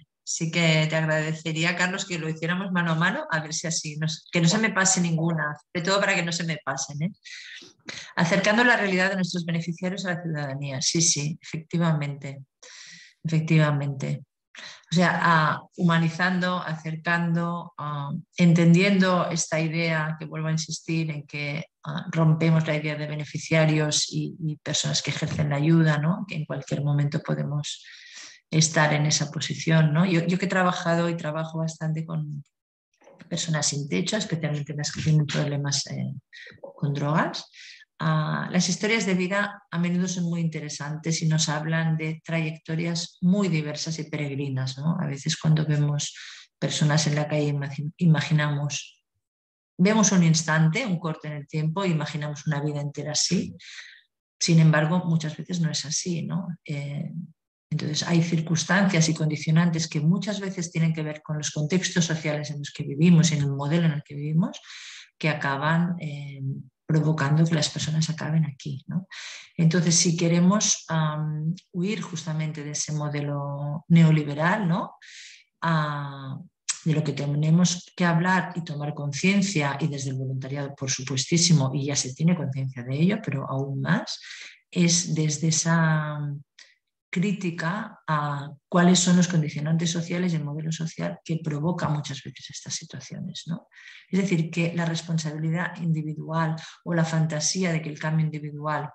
te agradecería, Carlos, que lo hiciéramos mano a mano, a ver si así, que no se me pase ninguna, sobre todo para que no se me pasen, ¿eh? Acercando la realidad de nuestros beneficiarios a la ciudadanía. Sí, efectivamente. O sea, humanizando, acercando, entendiendo esta idea, que vuelvo a insistir en que rompemos la idea de beneficiarios y personas que ejercen la ayuda, ¿no? Que en cualquier momento podemos estar en esa posición, ¿no? Yo que he trabajado y trabajo bastante con personas sin techo, especialmente las que tienen problemas con drogas. Las historias de vida a menudo son muy interesantes y nos hablan de trayectorias muy diversas y peregrinas, ¿no? A veces cuando vemos personas en la calle vemos un instante, un corte en el tiempo e imaginamos una vida entera así. Sin embargo, muchas veces no es así, ¿no? Entonces hay circunstancias y condicionantes que muchas veces tienen que ver con los contextos sociales en los que vivimos, en el modelo en el que vivimos, que acaban provocando que las personas acaben aquí, ¿no? Entonces, si queremos huir justamente de ese modelo neoliberal, ¿no? De lo que tenemos que hablar y tomar conciencia, y desde el voluntariado, por supuestísimo, y ya se tiene conciencia de ello, pero aún más, es desde esa crítica a cuáles son los condicionantes sociales y el modelo social que provoca muchas veces estas situaciones, ¿no? Es decir, que la responsabilidad individual o la fantasía de que el cambio individual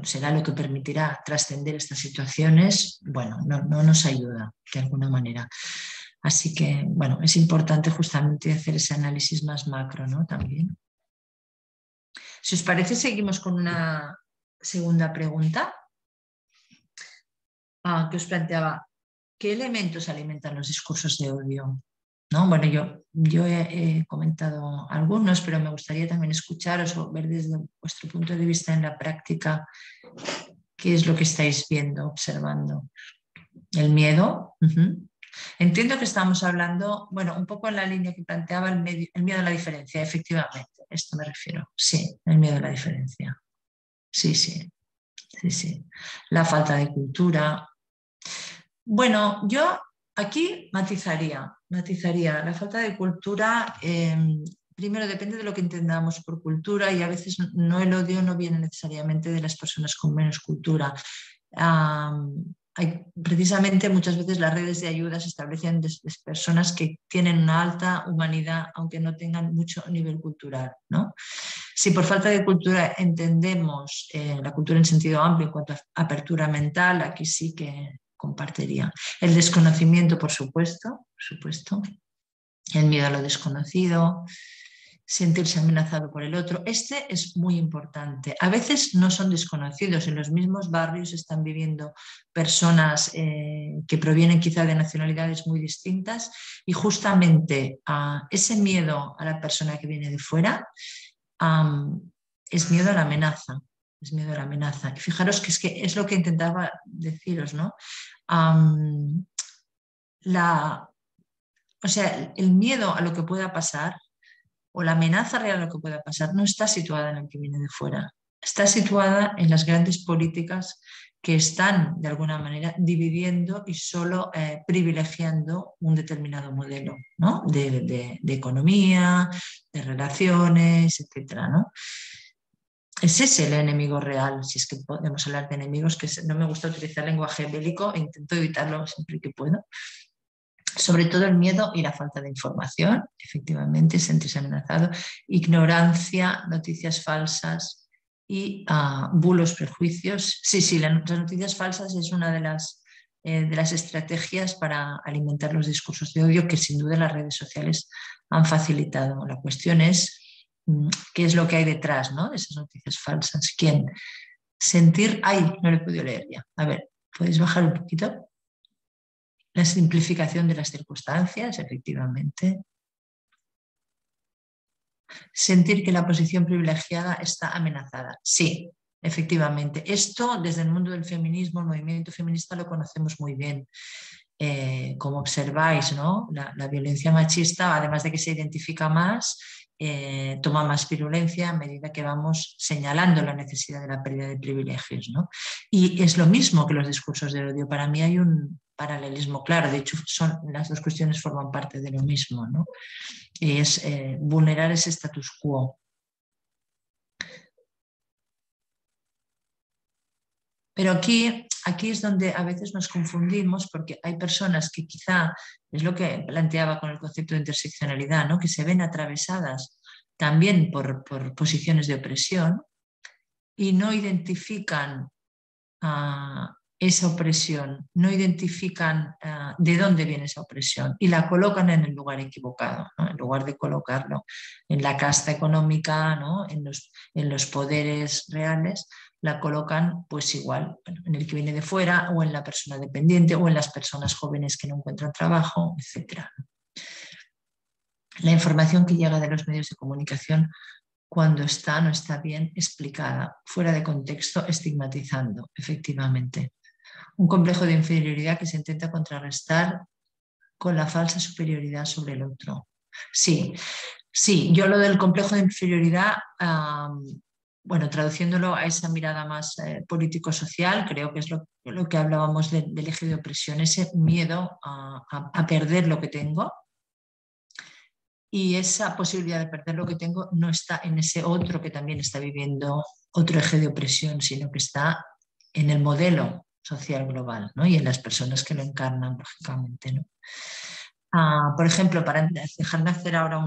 será lo que permitirá trascender estas situaciones, no nos ayuda de alguna manera. Así que, es importante justamente hacer ese análisis más macro, ¿no? También. Si os parece, seguimos con una segunda pregunta que os planteaba: ¿qué elementos alimentan los discursos de odio? ¿No? Bueno, yo he comentado algunos, pero me gustaría también escucharos o ver desde vuestro punto de vista en la práctica qué es lo que estáis viendo, observando. El miedo. Entiendo que estamos hablando, un poco en la línea que planteaba el miedo a la diferencia, efectivamente, a esto me refiero. Sí, el miedo a la diferencia. Sí. La falta de cultura. Bueno, yo aquí matizaría. La falta de cultura, primero depende de lo que entendamos por cultura y a veces no, el odio no viene necesariamente de las personas con menos cultura. Precisamente muchas veces las redes de ayuda se establecen de personas que tienen una alta humanidad, aunque no tengan mucho nivel cultural, ¿no? Si por falta de cultura entendemos la cultura en sentido amplio en cuanto a apertura mental, aquí sí que compartiría. El desconocimiento, por supuesto. El miedo a lo desconocido, sentirse amenazado por el otro. Este es muy importante. A veces no son desconocidos. En los mismos barrios están viviendo personas que provienen quizá de nacionalidades muy distintas y justamente ese miedo a la persona que viene de fuera es miedo a la amenaza. Es miedo a la amenaza. Y fijaros que es lo que intentaba deciros, ¿no? O sea, el miedo a lo que pueda pasar o la amenaza real a lo que pueda pasar no está situada en el que viene de fuera, está situada en las grandes políticas que están de alguna manera dividiendo y solo privilegiando un determinado modelo, ¿no? de economía, de relaciones, etcétera, ¿no? Es ese el enemigo real, si es que podemos hablar de enemigos, que no me gusta utilizar lenguaje bélico e intento evitarlo siempre que puedo. Sobre todo el miedo y la falta de información, efectivamente, sentirse amenazado, ignorancia, noticias falsas y bulos, prejuicios. Sí, las noticias falsas es una de las estrategias para alimentar los discursos de odio que sin duda las redes sociales han facilitado. La cuestión es qué es lo que hay detrás, ¿no?, de esas noticias falsas. ¿Quién? Sentir... ¡Ay! No lo he podido leer ya. A ver, ¿podéis bajar un poquito? La simplificación de las circunstancias, efectivamente. Sentir que la posición privilegiada está amenazada. Sí, efectivamente. Esto desde el mundo del feminismo, el movimiento feminista lo conocemos muy bien. Como observáis, ¿no? La violencia machista, además de que se identifica más, toma más virulencia a medida que vamos señalando la necesidad de la pérdida de privilegios, ¿no? Y es lo mismo que los discursos de odio. Para mí hay un paralelismo claro. De hecho, las dos cuestiones forman parte de lo mismo, ¿no? Y es vulnerar ese status quo. Pero aquí es donde a veces nos confundimos, porque hay personas que quizá, es lo que planteaba con el concepto de interseccionalidad, ¿no?, que se ven atravesadas también por posiciones de opresión y no identifican esa opresión, no identifican de dónde viene esa opresión y la colocan en el lugar equivocado, ¿no? En lugar de colocarlo en la casta económica, ¿no?, en los poderes reales, la colocan pues igual, bueno, en el que viene de fuera o en la persona dependiente o en las personas jóvenes que no encuentran trabajo, etc. La información que llega de los medios de comunicación, cuando no está bien explicada, fuera de contexto, estigmatizando, efectivamente. Un complejo de inferioridad que se intenta contrarrestar con la falsa superioridad sobre el otro. Sí, yo lo del complejo de inferioridad, bueno, traduciéndolo a esa mirada más político-social, creo que es lo que hablábamos del eje de opresión, ese miedo a perder lo que tengo. Y esa posibilidad de perder lo que tengo no está en ese otro que también está viviendo otro eje de opresión, sino que está en el modelo social global, ¿no?, y en las personas que lo encarnan, lógicamente, ¿no? Por ejemplo, para dejarme hacer ahora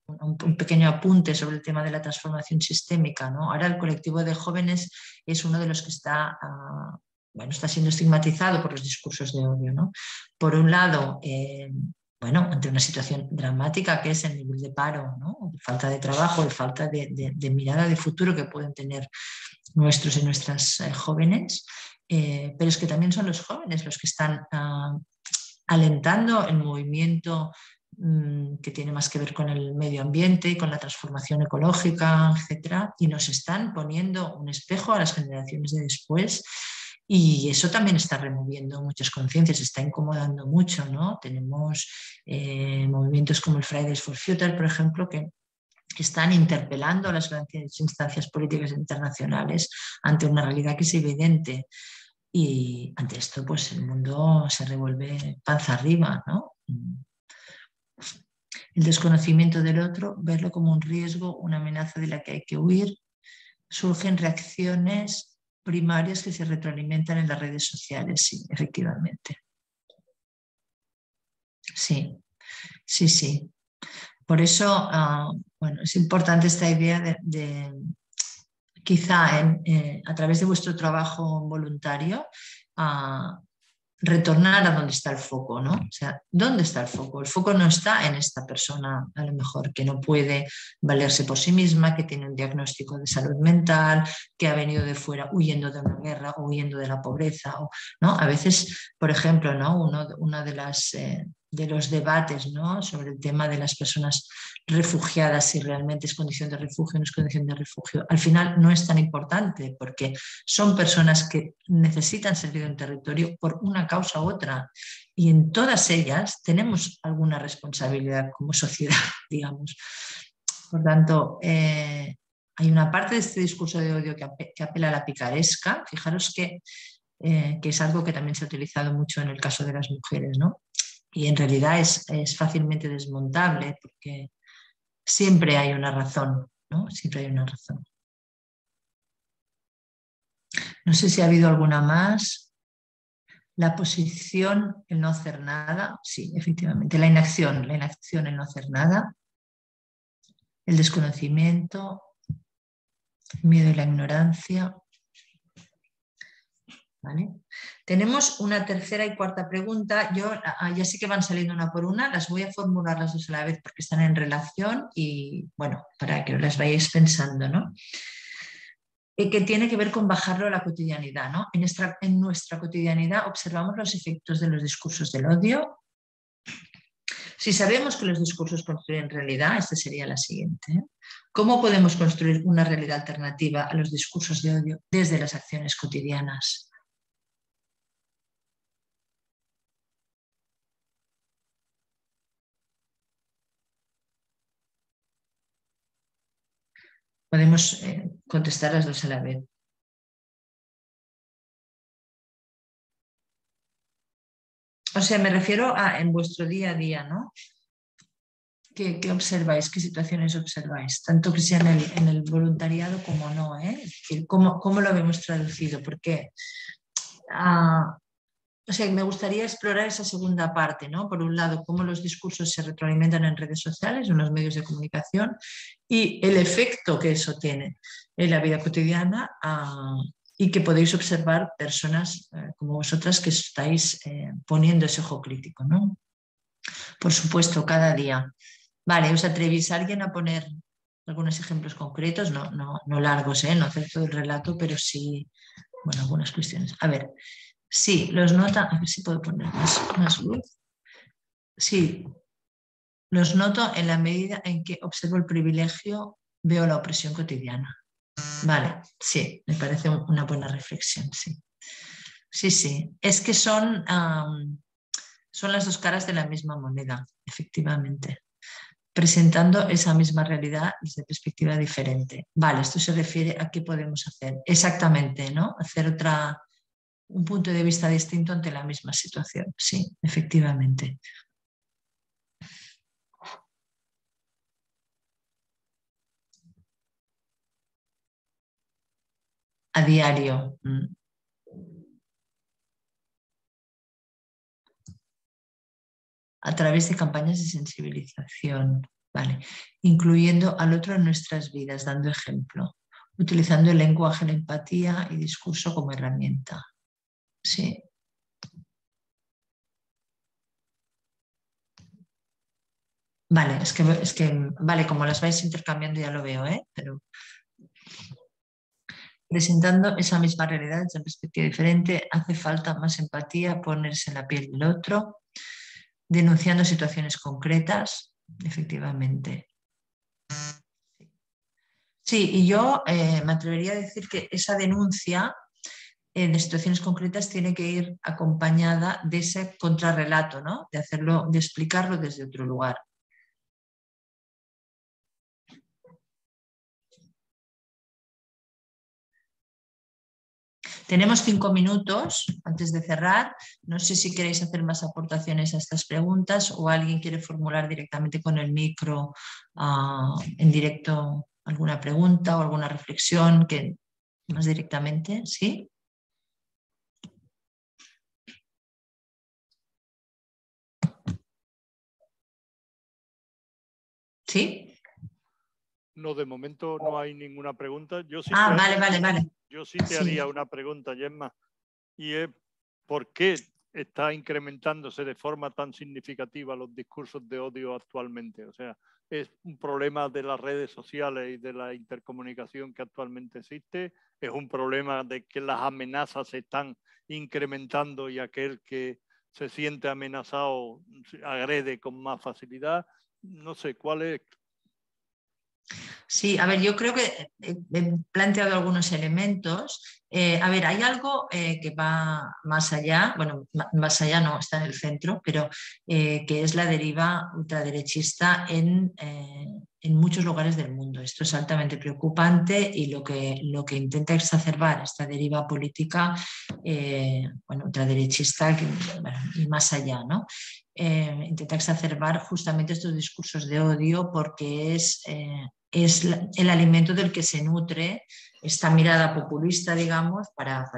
un pequeño apunte sobre el tema de la transformación sistémica, ¿no? Ahora el colectivo de jóvenes es uno de los que está siendo estigmatizado por los discursos de odio, ¿no? Por un lado, ante una situación dramática que es el nivel de paro, ¿no?, de falta de trabajo, de falta de mirada de futuro que pueden tener nuestros y nuestras jóvenes, pero es que también son los jóvenes los que están alentando el movimiento que tiene más que ver con el medio ambiente y con la transformación ecológica, etcétera, y nos están poniendo un espejo a las generaciones de después. Y eso también está removiendo muchas conciencias, está incomodando mucho, ¿no? Tenemos movimientos como el Fridays for Future, por ejemplo, que están interpelando a las grandes instancias políticas internacionales ante una realidad que es evidente. Y ante esto, pues el mundo se revuelve panza arriba, ¿no? El desconocimiento del otro, verlo como un riesgo, una amenaza de la que hay que huir, surgen reacciones primarias que se retroalimentan en las redes sociales, sí, efectivamente. Sí, sí, sí. Por eso, bueno, es importante esta idea de quizá a través de vuestro trabajo voluntario, retornar a donde está el foco, ¿no? O sea, ¿dónde está el foco? El foco no está en esta persona, a lo mejor, que no puede valerse por sí misma, que tiene un diagnóstico de salud mental, que ha venido de fuera huyendo de una guerra o huyendo de la pobreza, ¿no? A veces, por ejemplo, ¿no? Una de los debates, ¿no? Sobre el tema de las personas refugiadas, si realmente es condición de refugio o no es condición de refugio, al final no es tan importante porque son personas que necesitan salir de un territorio por una causa u otra y en todas ellas tenemos alguna responsabilidad como sociedad, digamos. Por tanto, hay una parte de este discurso de odio que apela a la picaresca. Fijaros que es algo que también se ha utilizado mucho en el caso de las mujeres, ¿no? Y en realidad es fácilmente desmontable porque siempre hay una razón, ¿no? Siempre hay una razón. No sé si ha habido alguna más. La posición, el no hacer nada, sí, efectivamente. La inacción, el no hacer nada. El desconocimiento, el miedo y la ignorancia. ¿Vale? Tenemos una tercera y cuarta pregunta. Yo ya sé que van saliendo una por una, las voy a formular las dos a la vez porque están en relación y bueno, para que las vayáis pensando, ¿no? Que tiene que ver con bajarlo a la cotidianidad, ¿no? En nuestra cotidianidad observamos los efectos de los discursos del odio. Si sabemos que los discursos construyen realidad, esta sería la siguiente, ¿eh? ¿Cómo podemos construir una realidad alternativa a los discursos de odio desde las acciones cotidianas? Podemos contestar las dos a la vez. O sea, me refiero a en vuestro día a día, ¿no? ¿Qué observáis? ¿Qué situaciones observáis? Tanto que sea en el voluntariado como no, ¿eh? Es decir, ¿cómo lo hemos traducido? Porque o sea, me gustaría explorar esa segunda parte, ¿no? Por un lado, cómo los discursos se retroalimentan en redes sociales, en los medios de comunicación, y el efecto que eso tiene en la vida cotidiana y que podéis observar personas como vosotras que estáis poniendo ese ojo crítico, ¿no? Por supuesto, cada día. Vale, ¿os atrevís a alguien a poner algunos ejemplos concretos? No largos, no hacer todo el relato, pero sí, bueno, algunas cuestiones. A ver, sí, los nota, a ver si puedo poner más luz. Sí, los noto en la medida en que observo el privilegio, veo la opresión cotidiana. Vale, sí, me parece una buena reflexión, sí. Sí, sí, es que son las dos caras de la misma moneda, efectivamente, presentando esa misma realidad desde perspectiva diferente. Vale, esto se refiere a qué podemos hacer. Exactamente, ¿no? Hacer un punto de vista distinto ante la misma situación. Sí, efectivamente. A diario. A través de campañas de sensibilización, ¿vale? Incluyendo al otro en nuestras vidas, dando ejemplo, utilizando el lenguaje, la empatía y discurso como herramienta. Sí. Vale, vale, como las vais intercambiando ya lo veo, pero presentando esa misma realidad desde una perspectiva diferente, hace falta más empatía, ponerse en la piel del otro, denunciando situaciones concretas, efectivamente. Sí, y yo me atrevería a decir que esa denuncia en situaciones concretas tiene que ir acompañada de ese contrarrelato, ¿no? De explicarlo desde otro lugar. Tenemos 5 minutos antes de cerrar. No sé si queréis hacer más aportaciones a estas preguntas o alguien quiere formular directamente con el micro en directo alguna pregunta o alguna reflexión que más directamente, ¿sí? ¿Sí? No, de momento no hay ninguna pregunta. Yo sí Vale. Yo sí te haría una pregunta, Gemma, y es ¿por qué está incrementándose de forma tan significativa los discursos de odio actualmente? O sea, ¿es un problema de las redes sociales y de la intercomunicación que actualmente existe? ¿Es un problema de que las amenazas se están incrementando y aquel que se siente amenazado agrede con más facilidad? No sé, ¿cuál es? Sí, a ver, yo creo que he planteado algunos elementos. A ver, hay algo que va más allá, bueno, más allá no, está en el centro, pero que es la deriva ultraderechista en muchos lugares del mundo. Esto es altamente preocupante y lo que intenta exacerbar esta deriva política, bueno, ultraderechista bueno, y más allá, ¿no? Intenta exacerbar justamente estos discursos de odio porque es el alimento del que se nutre esta mirada populista, digamos, para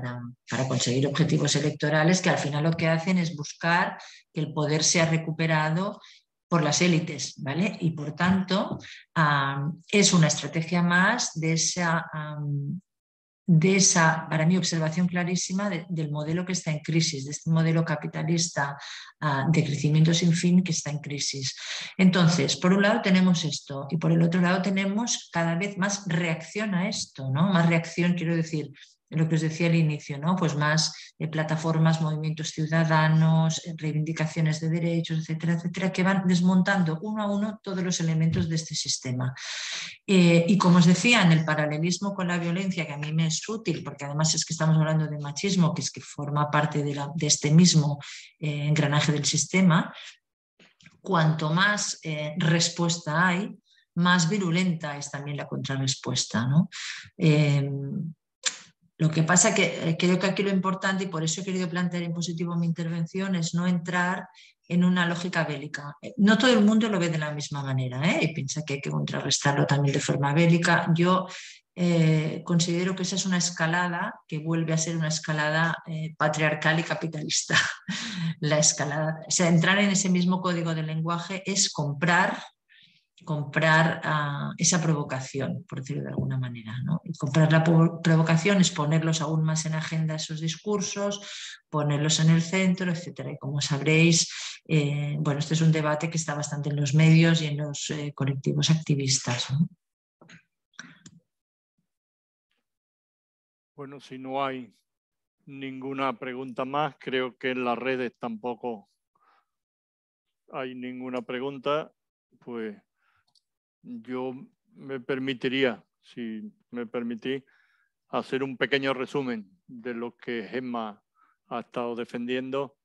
conseguir objetivos electorales que al final lo que hacen es buscar que el poder sea recuperado por las élites, ¿vale? Y por tanto es una estrategia más de esa, para mí, observación clarísima del modelo que está en crisis, de este modelo capitalista de crecimiento sin fin que está en crisis. Entonces, por un lado tenemos esto y por el otro lado tenemos cada vez más reacción a esto, ¿no? Más reacción, quiero decir, lo que os decía al inicio, ¿no? Pues más plataformas, movimientos ciudadanos, reivindicaciones de derechos, etcétera, etcétera, que van desmontando uno a uno todos los elementos de este sistema. Y como os decía, en el paralelismo con la violencia, que a mí me es útil, porque además es que estamos hablando de machismo, que es que forma parte de este mismo engranaje del sistema, cuanto más respuesta hay, más virulenta es también la contrarrespuesta, ¿no? Lo que pasa que creo que aquí lo importante, y por eso he querido plantear en positivo mi intervención, es no entrar en una lógica bélica. No todo el mundo lo ve de la misma manera, y piensa que hay que contrarrestarlo también de forma bélica. Yo considero que esa es una escalada que vuelve a ser una escalada patriarcal y capitalista. La escalada, o sea, entrar en ese mismo código del lenguaje es comprar esa provocación, por decirlo de alguna manera, ¿no? Y comprar la provocación es ponerlos aún más en agenda esos discursos, ponerlos en el centro, etcétera. Y como sabréis, bueno, este es un debate que está bastante en los medios y en los colectivos activistas, ¿no? Bueno, si no hay ninguna pregunta más, creo que en las redes tampoco hay ninguna pregunta, pues yo me permitiría, si me permitís, hacer un pequeño resumen de lo que Gemma ha estado defendiendo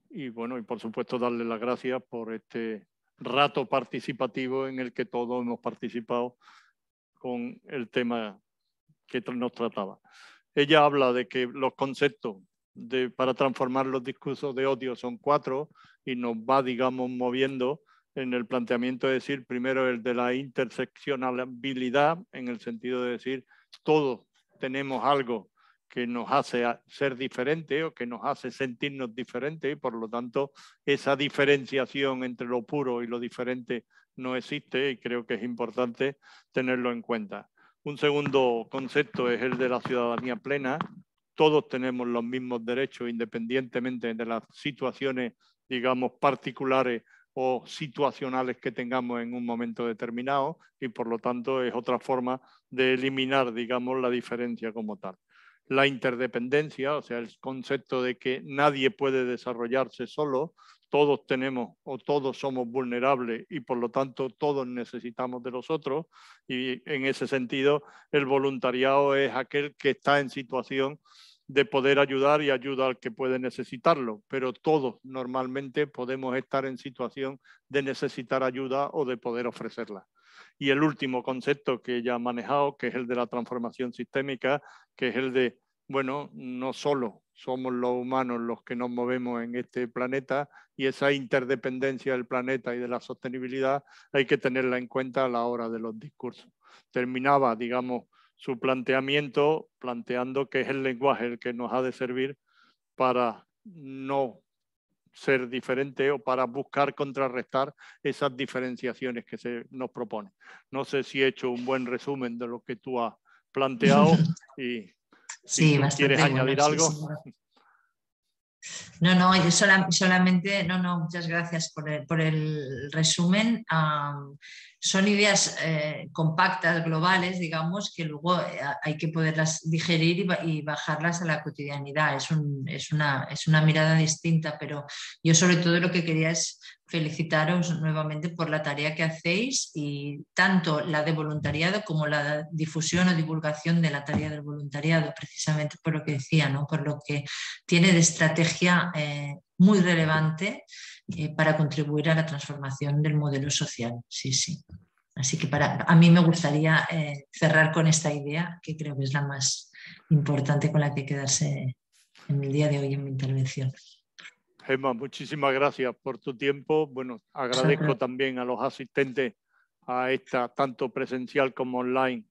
y bueno, y por supuesto darle las gracias por este rato participativo en el que todos hemos participado con el tema que nos trataba. Ella habla de que los conceptos para transformar los discursos de odio son 4 y nos va, digamos, moviendo en el planteamiento de decir, primero el de la interseccionalidad, en el sentido de decir, todos tenemos algo que nos hace ser diferentes o que nos hace sentirnos diferentes y por lo tanto esa diferenciación entre lo puro y lo diferente no existe y creo que es importante tenerlo en cuenta. Un segundo concepto es el de la ciudadanía plena. Todos tenemos los mismos derechos independientemente de las situaciones, digamos, particulares o situacionales que tengamos en un momento determinado y por lo tanto es otra forma de eliminar, digamos, la diferencia como tal. La interdependencia, o sea, el concepto de que nadie puede desarrollarse solo, todos tenemos o todos somos vulnerables y por lo tanto todos necesitamos de los otros y en ese sentido el voluntariado es aquel que está en situación de poder ayudar y ayuda al que puede necesitarlo, pero todos normalmente podemos estar en situación de necesitar ayuda o de poder ofrecerla. Y el último concepto que ella ha manejado, que es el de la transformación sistémica, que es el de bueno, no solo somos los humanos los que nos movemos en este planeta, y esa interdependencia del planeta y de la sostenibilidad hay que tenerla en cuenta a la hora de los discursos. Terminaba, digamos, su planteamiento planteando que es el lenguaje el que nos ha de servir para no ser diferente o para buscar contrarrestar esas diferenciaciones que se nos proponen. No sé si he hecho un buen resumen de lo que tú has planteado y si Sí, tú quieres añadir algo. Sí. No, yo solamente, muchas gracias por el resumen. Son ideas compactas, globales, digamos, que luego hay que poderlas digerir y bajarlas a la cotidianidad. Es una mirada distinta, pero yo sobre todo lo que quería es felicitaros nuevamente por la tarea que hacéis, y tanto la de voluntariado como la difusión o divulgación de la tarea del voluntariado, precisamente por lo que decía, ¿no? Por lo que tiene de estrategia muy relevante para contribuir a la transformación del modelo social. Sí, sí. Así que a mí me gustaría cerrar con esta idea, que creo que es la más importante con la que quedarse en el día de hoy en mi intervención. Gemma, muchísimas gracias por tu tiempo. Bueno, agradezco también a los asistentes a esta, tanto presencial como online,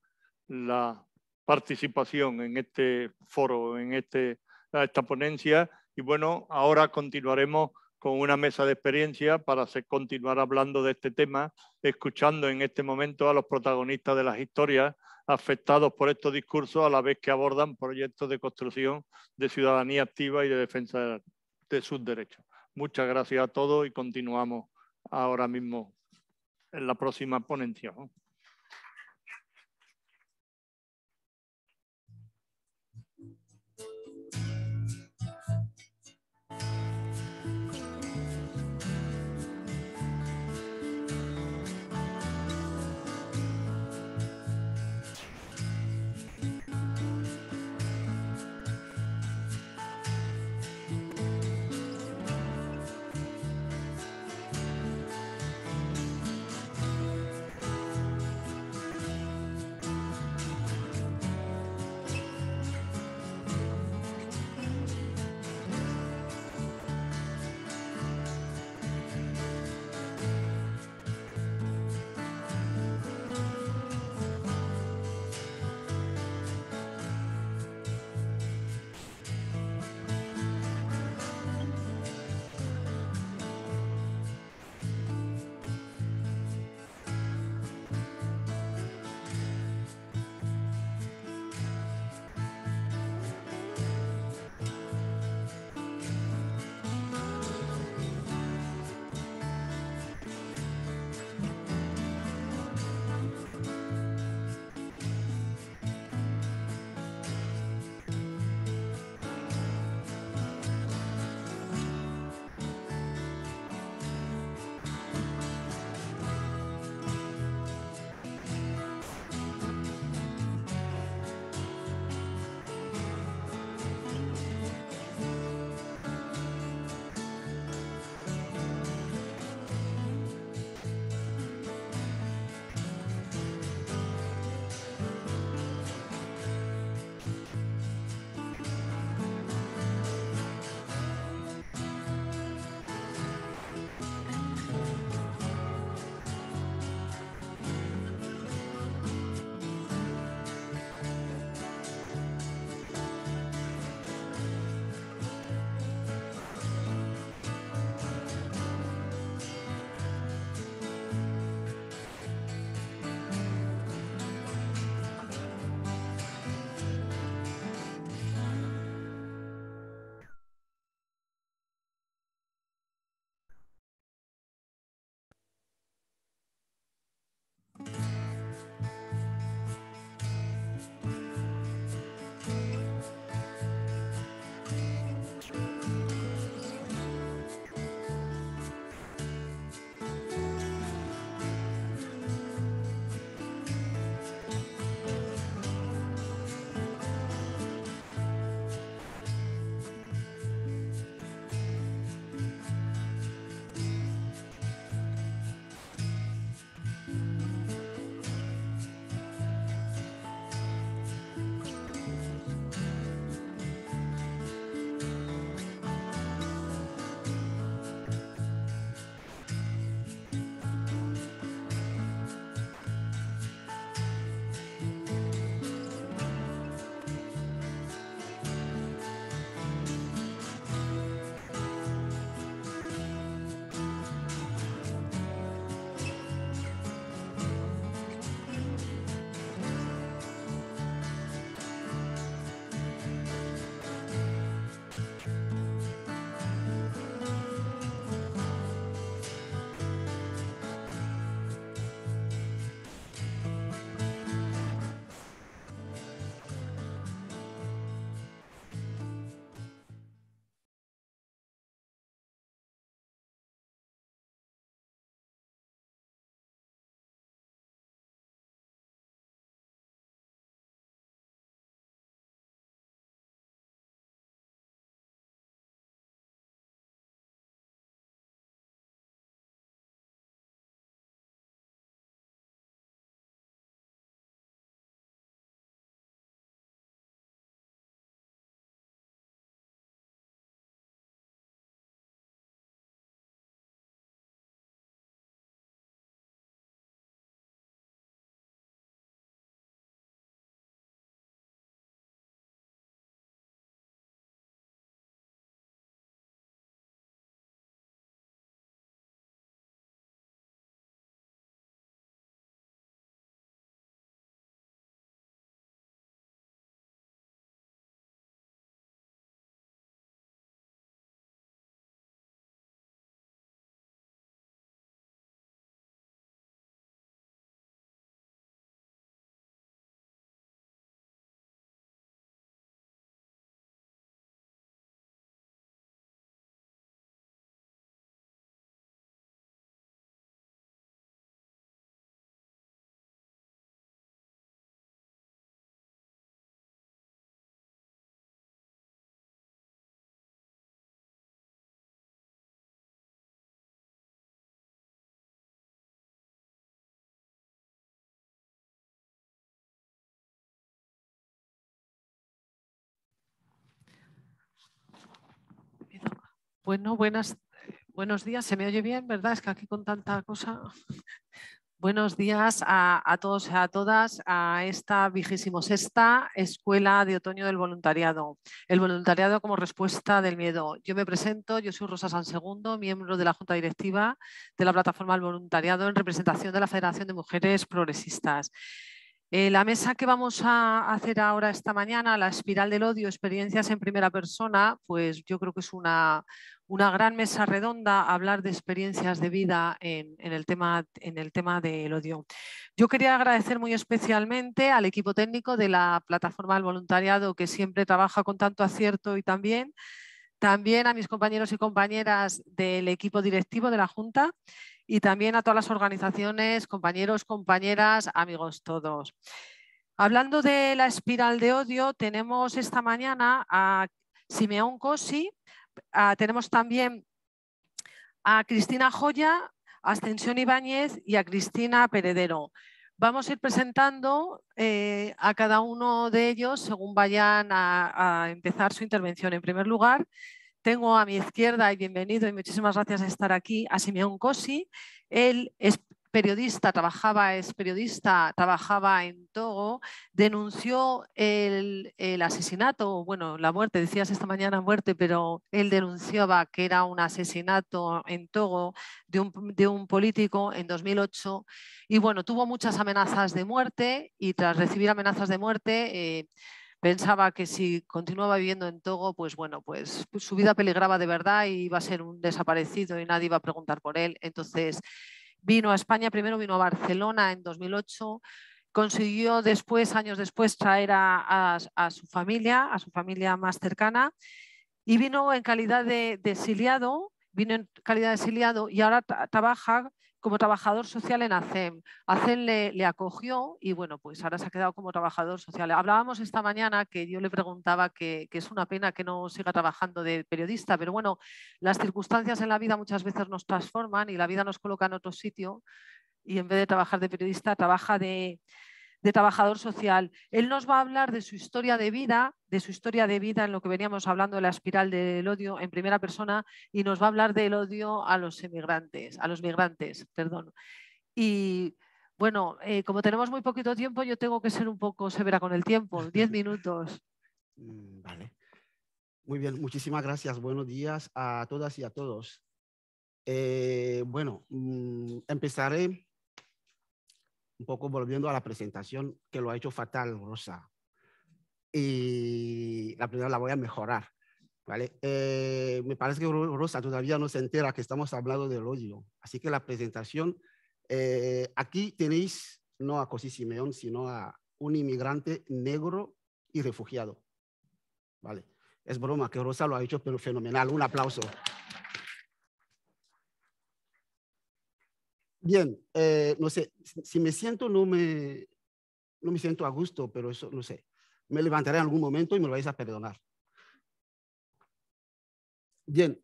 la participación en este foro, en esta ponencia. Y bueno, ahora continuaremos con una mesa de experiencia para continuar hablando de este tema, escuchando en este momento a los protagonistas de las historias afectados por estos discursos, a la vez que abordan proyectos de construcción de ciudadanía activa y de defensa de sus derechos. Muchas gracias a todos y continuamos ahora mismo en la próxima ponencia. Bueno, buenos días. ¿Se me oye bien, verdad? Es que aquí con tanta cosa. Buenos días a todos y a todas a esta 26ª Escuela de Otoño del Voluntariado. El voluntariado como respuesta del miedo. Yo me presento, yo soy Rosa Sansegundo, miembro de la Junta Directiva de la Plataforma del Voluntariado en representación de la Federación de Mujeres Progresistas. La mesa que vamos a hacer ahora esta mañana, la espiral del odio, experiencias en primera persona, pues yo creo que es una gran mesa redonda, hablar de experiencias de vida en el tema del odio. Yo quería agradecer muy especialmente al equipo técnico de la Plataforma del Voluntariado, que siempre trabaja con tanto acierto y también a mis compañeros y compañeras del equipo directivo de la Junta y también a todas las organizaciones, compañeros, compañeras, amigos todos. Hablando de la espiral de odio, tenemos esta mañana a Simeón Cosi, tenemos también a Cristina Joya, a Ascensión Ibáñez y a Cristina Peredero. Vamos a ir presentando a cada uno de ellos según vayan a empezar su intervención. En primer lugar, tengo a mi izquierda, y bienvenido y muchísimas gracias por estar aquí, a Simeón Cosi. Él es periodista, trabajaba en Togo, denunció el asesinato, bueno, la muerte, decías esta mañana muerte, pero él denunciaba que era un asesinato en Togo de un político en 2008 y bueno, tuvo muchas amenazas de muerte y tras recibir amenazas de muerte pensaba que si continuaba viviendo en Togo, pues bueno, pues su vida peligraba de verdad y iba a ser un desaparecido y nadie iba a preguntar por él. Entonces vino a España, primero vino a Barcelona en 2008, consiguió después, años después, traer a su familia más cercana y vino en calidad de exiliado, y ahora trabaja como trabajador social en ACEM. ACEM le acogió y bueno, pues ahora se ha quedado como trabajador social. Hablábamos esta mañana que yo le preguntaba que es una pena que no siga trabajando de periodista, pero bueno, las circunstancias en la vida muchas veces nos transforman y la vida nos coloca en otro sitio y en vez de trabajar de periodista, trabaja de trabajador social. Él nos va a hablar de su historia de vida, en lo que veníamos hablando de la espiral del odio en primera persona y nos va a hablar del odio a los migrantes, perdón. Y bueno, como tenemos muy poquito tiempo, yo tengo que ser un poco severa con el tiempo, 10 minutos. Vale. Muy bien, muchísimas gracias. Buenos días a todas y a todos. Bueno, empezaré un poco volviendo a la presentación que lo ha hecho fatal Rosa. Y la primera la voy a mejorar, ¿vale? Me parece que Rosa todavía no se entera que estamos hablando del odio. Así que la presentación, aquí tenéis no a Cosi Simeón, sino a un inmigrante negro y refugiado, ¿vale? Es broma, que Rosa lo ha hecho, pero fenomenal. Un aplauso. Bien, no sé, si me siento, no me siento a gusto, pero eso, no sé. Me levantaré en algún momento y me lo vais a perdonar. Bien,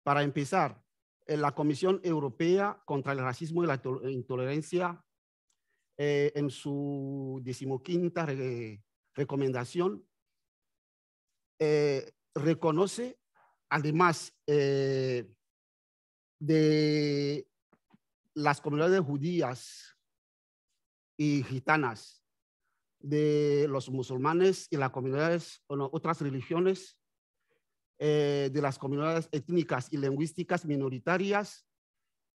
para empezar, la Comisión Europea contra el Racismo y la Intolerancia, en su 15ª recomendación, reconoce, además de las comunidades judías y gitanas, de los musulmanes y las comunidades, otras religiones, de las comunidades étnicas y lingüísticas minoritarias,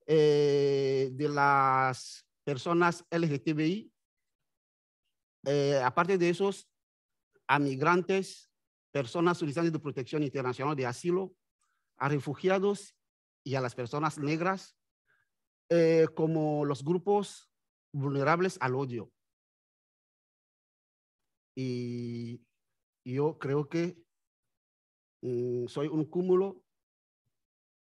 de las personas LGTBI, aparte de esos, a migrantes, personas solicitantes de protección internacional de asilo, a refugiados y a las personas negras, como los grupos vulnerables al odio. Y yo creo que soy un cúmulo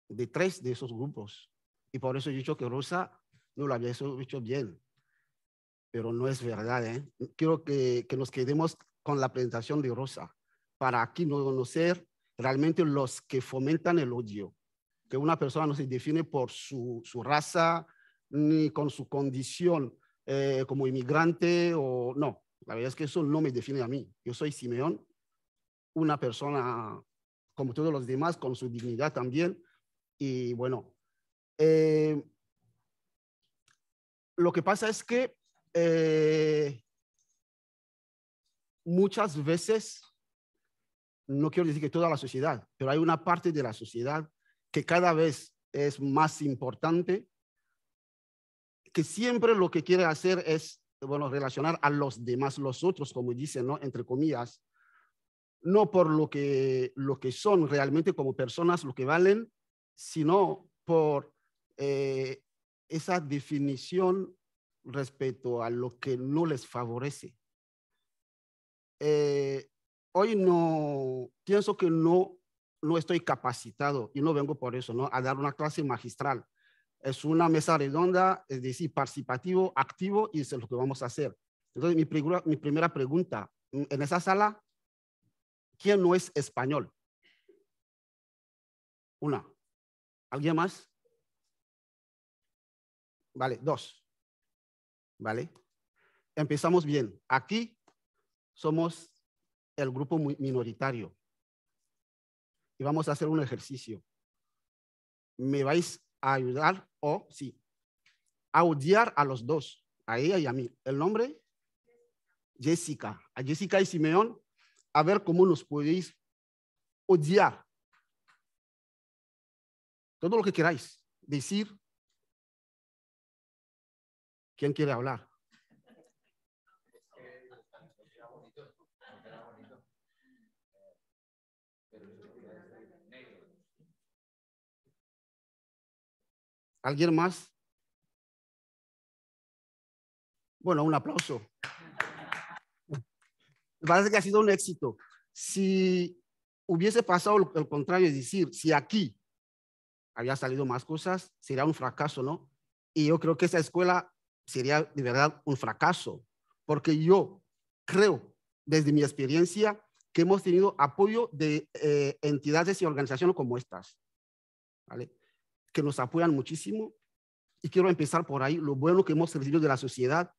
de 3 de esos grupos. Y por eso he dicho que Rosa no lo había hecho bien. Pero no es verdad, ¿eh? Quiero que nos quedemos con la presentación de Rosa para aquí no conocer realmente los que fomentan el odio. Que una persona no se define por su raza ni con su condición como inmigrante o no. La verdad es que eso no me define a mí. Yo soy Simeón, una persona como todos los demás, con su dignidad también. Y bueno, lo que pasa es que muchas veces, no quiero decir que toda la sociedad, pero hay una parte de la sociedad que cada vez es más importante, que siempre lo que quiere hacer es, bueno, relacionar a los demás, los otros, como dicen, ¿no? Entre comillas, no por lo que son realmente como personas, lo que valen, sino por esa definición respecto a lo que no les favorece. Hoy no, pienso que no estoy capacitado y no vengo por eso, ¿no? A dar una clase magistral. Es una mesa redonda, es decir, participativo, activo, y eso es lo que vamos a hacer. Entonces, mi primera pregunta, en esa sala, ¿quién no es español? Una. ¿Alguien más? Vale, dos. Vale. Empezamos bien. Aquí somos el grupo minoritario. Y vamos a hacer un ejercicio. ¿Me vais a ayudar o sí? A odiar a los dos, a ella y a mí. ¿El nombre? Jessica. A Jessica y Simeón, a ver cómo nos podéis odiar. Todo lo que queráis decir. ¿Quién quiere hablar? ¿Alguien más? Bueno, un aplauso. Me parece que ha sido un éxito. Si hubiese pasado el contrario, es decir, si aquí había salido más cosas, sería un fracaso, ¿no? Y yo creo que esa escuela sería de verdad un fracaso, porque yo creo, desde mi experiencia, que hemos tenido apoyo de entidades y organizaciones como estas, ¿vale? Que nos apoyan muchísimo. Y quiero empezar por ahí, lo bueno que hemos recibido de la sociedad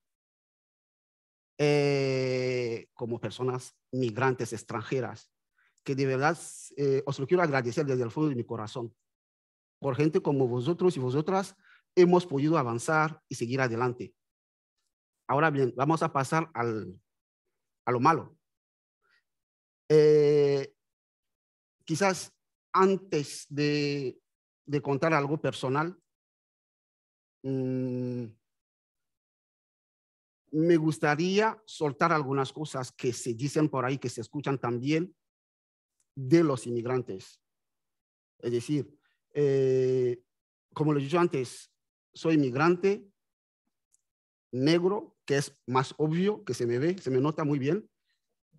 como personas migrantes extranjeras, que de verdad os lo quiero agradecer desde el fondo de mi corazón. Por gente como vosotros y vosotras hemos podido avanzar y seguir adelante. Ahora bien, vamos a pasar a lo malo. Quizás antes de contar algo personal, me gustaría soltar algunas cosas que se dicen por ahí, que se escuchan también de los inmigrantes. Es decir, como lo he dicho antes, soy inmigrante negro, que es más obvio, que se me ve, se me nota muy bien,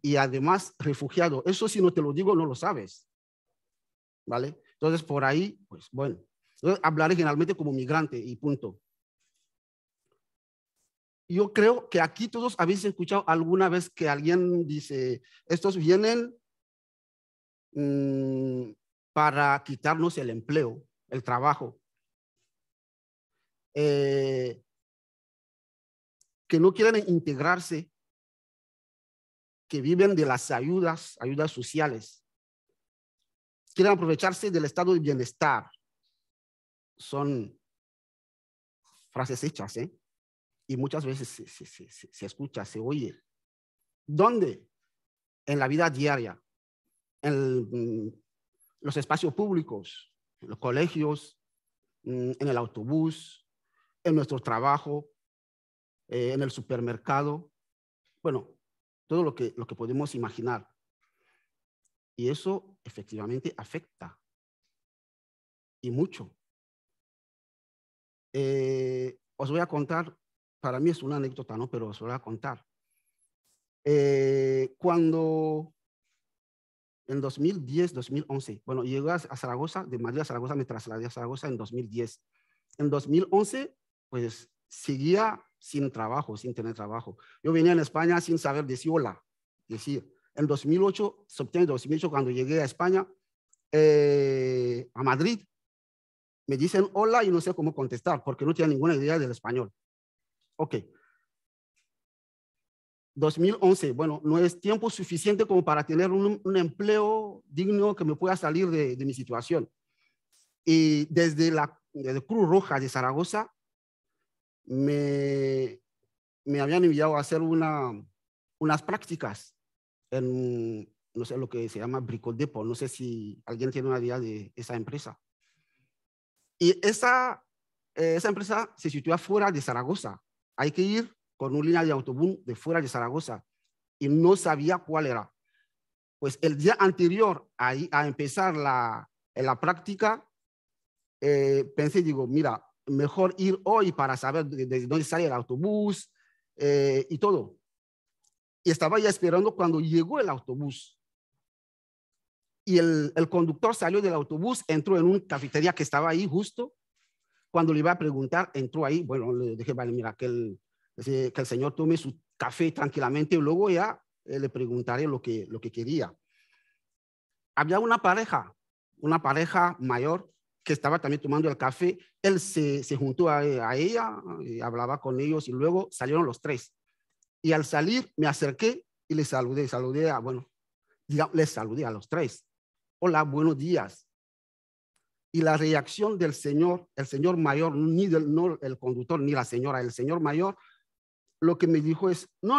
y además refugiado. Eso si no te lo digo, no lo sabes, ¿vale? Entonces, por ahí, pues bueno, hablaré generalmente como migrante y punto. Yo creo que aquí todos habéis escuchado alguna vez que alguien dice, estos vienen para quitarnos el empleo, el trabajo. Que no quieren integrarse, que viven de las ayudas sociales, quieren aprovecharse del estado de bienestar. Son frases hechas, ¿eh? Y muchas veces se escucha, se oye. ¿Dónde? En la vida diaria, en los espacios públicos, en los colegios, en el autobús, en nuestro trabajo, en el supermercado. Bueno, todo lo que podemos imaginar. Y eso efectivamente afecta. Y mucho. Os voy a contar, para mí es una anécdota, ¿no? Pero os voy a contar. Cuando en 2010, 2011, bueno, llegué a Zaragoza, de Madrid a Zaragoza, me trasladé a Zaragoza en 2010. En 2011, pues seguía sin trabajo, sin tener trabajo. Yo venía en España sin saber decir hola. Es decir, en 2008, septiembre de 2008, cuando llegué a España, a Madrid, me dicen hola y no sé cómo contestar porque no tenía ninguna idea del español. Ok. 2011, bueno, no es tiempo suficiente como para tener un empleo digno que me pueda salir de mi situación. Y desde Cruz Roja de Zaragoza me habían enviado a hacer unas prácticas en, no sé, lo que se llama Bricodepo. No sé si alguien tiene una idea de esa empresa. Y esa empresa se sitúa fuera de Zaragoza. Hay que ir con una línea de autobús de fuera de Zaragoza. Y no sabía cuál era. Pues el día anterior a empezar la práctica, pensé, digo, mira, mejor ir hoy para saber desde dónde sale el autobús y todo. Y estaba ya esperando cuando llegó el autobús. Y el conductor salió del autobús, entró en una cafetería que estaba ahí justo. Cuando le iba a preguntar, entró ahí. Bueno, le dije, vale, mira, que el señor tome su café tranquilamente y luego ya le preguntaré lo que quería. Había una pareja mayor que estaba también tomando el café. Él se juntó a ella, y hablaba con ellos y luego salieron los tres. Y al salir me acerqué y les saludé les saludé a los tres. Hola, buenos días. Y la reacción del señor, el señor mayor, no el conductor ni la señora, el señor mayor, lo que me dijo es, no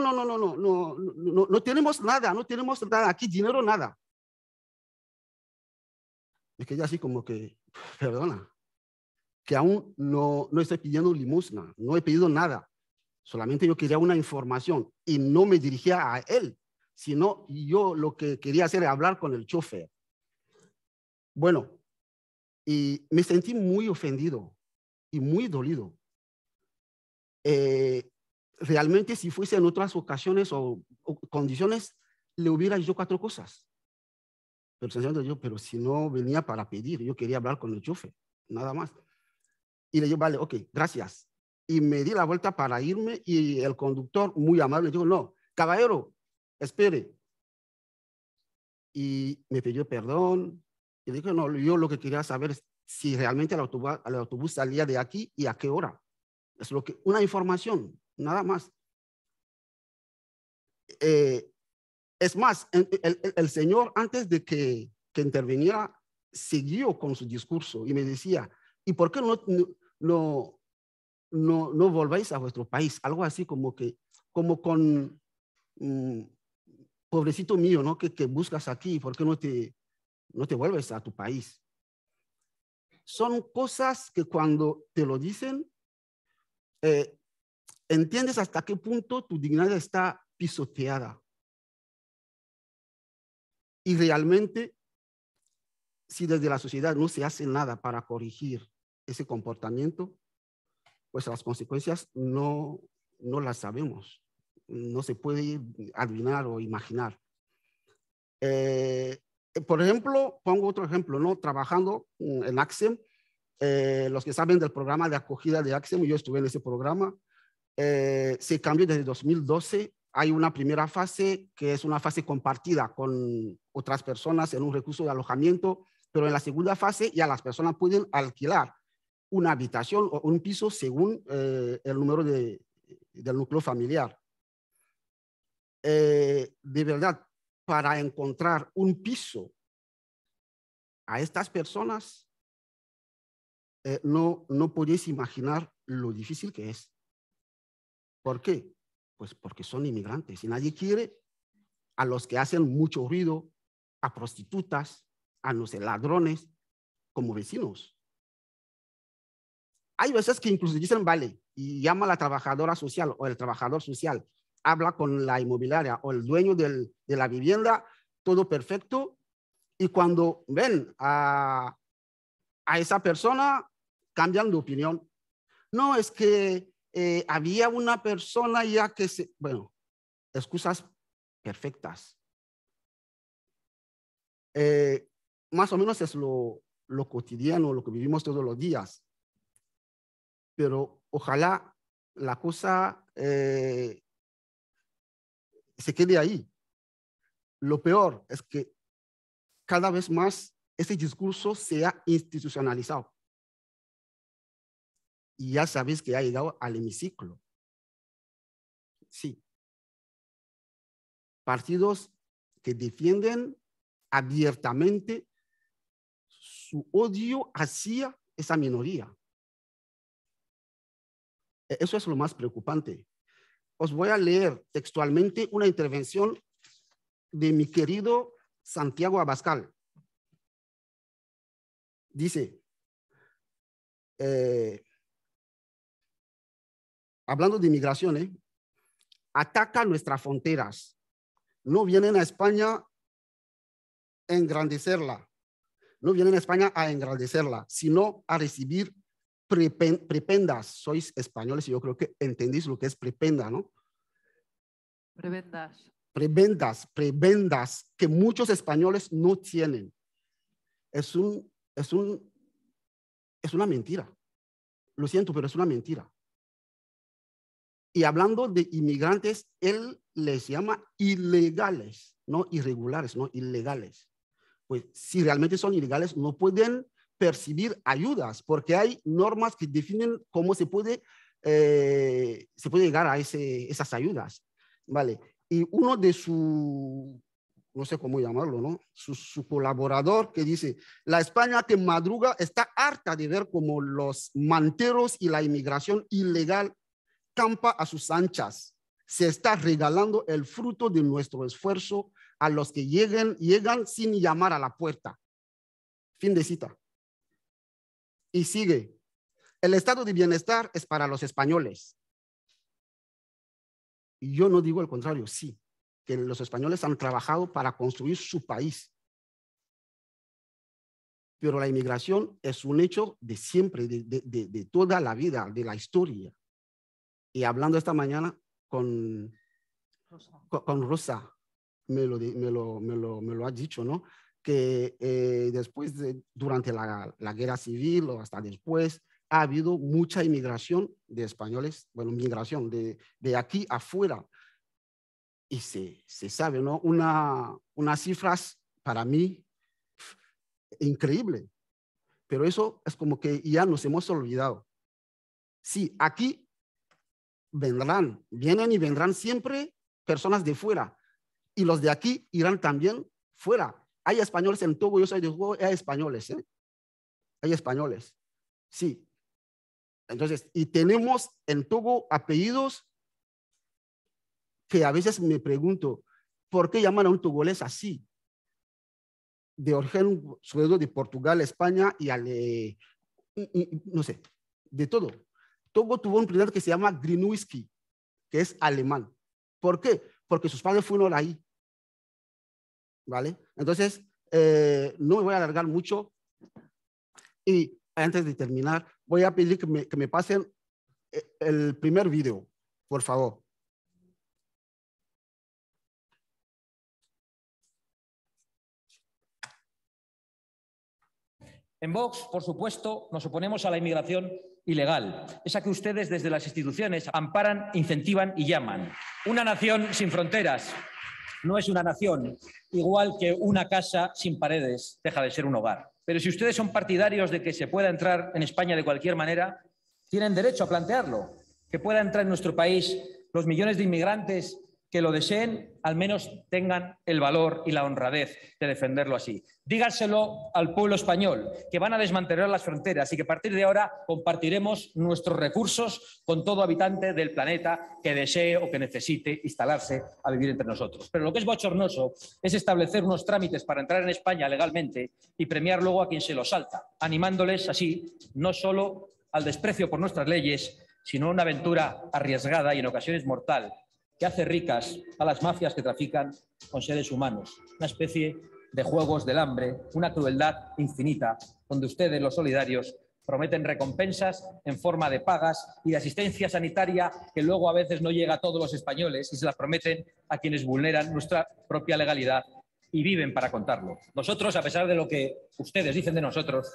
tenemos nada, aquí dinero nada. Me quedé así como que, perdona, que aún no estoy pidiendo limosna, no he pedido nada. Solamente yo quería una información y no me dirigía a él, sino yo lo que quería hacer era hablar con el chofer. Bueno, y me sentí muy ofendido y muy dolido. Realmente si fuese en otras ocasiones o condiciones, le hubiera dicho 4 cosas. Pero sencillamente yo, pero si no venía para pedir, yo quería hablar con el chofer, nada más. Y le dije, vale, ok, gracias. Y me di la vuelta para irme y el conductor, muy amable, dijo, no, caballero, espere. Y me pidió perdón. Y dije, no, yo lo que quería saber es si realmente el autobús salía de aquí y a qué hora. Es una información, nada más. Es más, el señor, antes de que interviniera, siguió con su discurso y me decía, ¿y por qué no volváis a vuestro país? Algo así como con pobrecito mío, ¿no? Que buscas aquí, ¿por qué no te vuelves a tu país? Son cosas que cuando te lo dicen, entiendes hasta qué punto tu dignidad está pisoteada. Y realmente, si desde la sociedad no se hace nada para corregir ese comportamiento, pues las consecuencias no las sabemos. No se puede adivinar o imaginar. Por ejemplo, pongo otro ejemplo, ¿no? Trabajando en ACSEM, los que saben del programa de acogida de ACSEM, yo estuve en ese programa, se cambió desde 2012. Hay una primera fase que es una fase compartida con otras personas en un recurso de alojamiento, pero en la segunda fase ya las personas pueden alquilar una habitación o un piso según el número del núcleo familiar. De verdad, para encontrar un piso a estas personas, no podéis imaginar lo difícil que es. ¿Por qué? Pues porque son inmigrantes y nadie quiere a los que hacen mucho ruido, a prostitutas, a no sé, ladrones, como vecinos. Hay veces que incluso dicen, vale, y llama a la trabajadora social o el trabajador social, habla con la inmobiliaria o el dueño de la vivienda, todo perfecto, y cuando ven a esa persona, cambian de opinión. No, es que había una persona ya que bueno, excusas perfectas. Más o menos es lo cotidiano, lo que vivimos todos los días. Pero ojalá la cosa se quede ahí. Lo peor es que cada vez más ese discurso se ha institucionalizado. Y ya sabéis que ha llegado al hemiciclo. Sí. partidos que defienden abiertamente su odio hacia esa minoría. Eso es lo más preocupante. Os voy a leer textualmente una intervención de mi querido Santiago Abascal. Dice, hablando de inmigración, ataca nuestras fronteras. No vienen a España a engrandecerla. No vienen a España a engrandecerla, sino a recibir prebendas. Sois españoles y yo creo que entendéis lo que es prebenda, ¿no? Prebendas. Prebendas que muchos españoles no tienen. Es una mentira. Lo siento, pero es una mentira. Y hablando de inmigrantes, él les llama ilegales, no irregulares, no ilegales. Pues si realmente son ilegales, no pueden percibir ayudas, porque hay normas que definen cómo se puede llegar a esas ayudas, ¿vale? Y uno de su, no sé cómo llamarlo, ¿no? Su colaborador que dice, la España que madruga está harta de ver cómo los manteros y la inmigración ilegal campa a sus anchas. Se está regalando el fruto de nuestro esfuerzo a los que llegan sin llamar a la puerta. Fin de cita. Y sigue. El estado de bienestar es para los españoles. Y yo no digo el contrario, sí, que los españoles han trabajado para construir su país. Pero la inmigración es un hecho de siempre, de toda la vida, de la historia. Y hablando esta mañana con Rosa, me lo ha dicho, ¿no? Que después, durante la guerra civil o hasta después, ha habido mucha inmigración de españoles, bueno, migración de aquí afuera. Y se sabe, ¿no? Unas cifras para mí increíble. Pero eso es como que ya nos hemos olvidado. Sí, aquí vienen y vendrán siempre personas de fuera. Y los de aquí irán también fuera. Hay españoles en Togo, yo soy de Togo, hay españoles, ¿eh? Hay españoles, sí. Entonces, y tenemos en Togo apellidos que a veces me pregunto, ¿por qué llaman a un togolés así? De origen suedo de Portugal, España y no sé, de todo. Togo tuvo un presidente que se llama Griniewski, que es alemán. ¿Por qué? Porque sus padres fueron ahí. ¿Vale? Entonces, no me voy a alargar mucho. Y antes de terminar, voy a pedir que me pasen el primer video, por favor. En Vox, por supuesto, nos oponemos a la inmigración ilegal, esa que ustedes desde las instituciones amparan, incentivan y llaman. Una nación sin fronteras no es una nación, igual que una casa sin paredes deja de ser un hogar. Pero si ustedes son partidarios de que se pueda entrar en España de cualquier manera, tienen derecho a plantearlo. Que pueda entrar en nuestro país los millones de inmigrantes que lo deseen, al menos tengan el valor y la honradez de defenderlo así. Díganselo al pueblo español, que van a desmantelar las fronteras y que a partir de ahora compartiremos nuestros recursos con todo habitante del planeta que desee o que necesite instalarse a vivir entre nosotros. Pero lo que es bochornoso es establecer unos trámites para entrar en España legalmente y premiar luego a quien se lo salta, animándoles así no solo al desprecio por nuestras leyes, sino a una aventura arriesgada y en ocasiones mortal, que hace ricas a las mafias que trafican con seres humanos. Una especie de juegos del hambre, una crueldad infinita, donde ustedes, los solidarios, prometen recompensas en forma de pagas y de asistencia sanitaria que luego a veces no llega a todos los españoles y se las prometen a quienes vulneran nuestra propia legalidad y viven para contarlo. Nosotros, a pesar de lo que ustedes dicen de nosotros,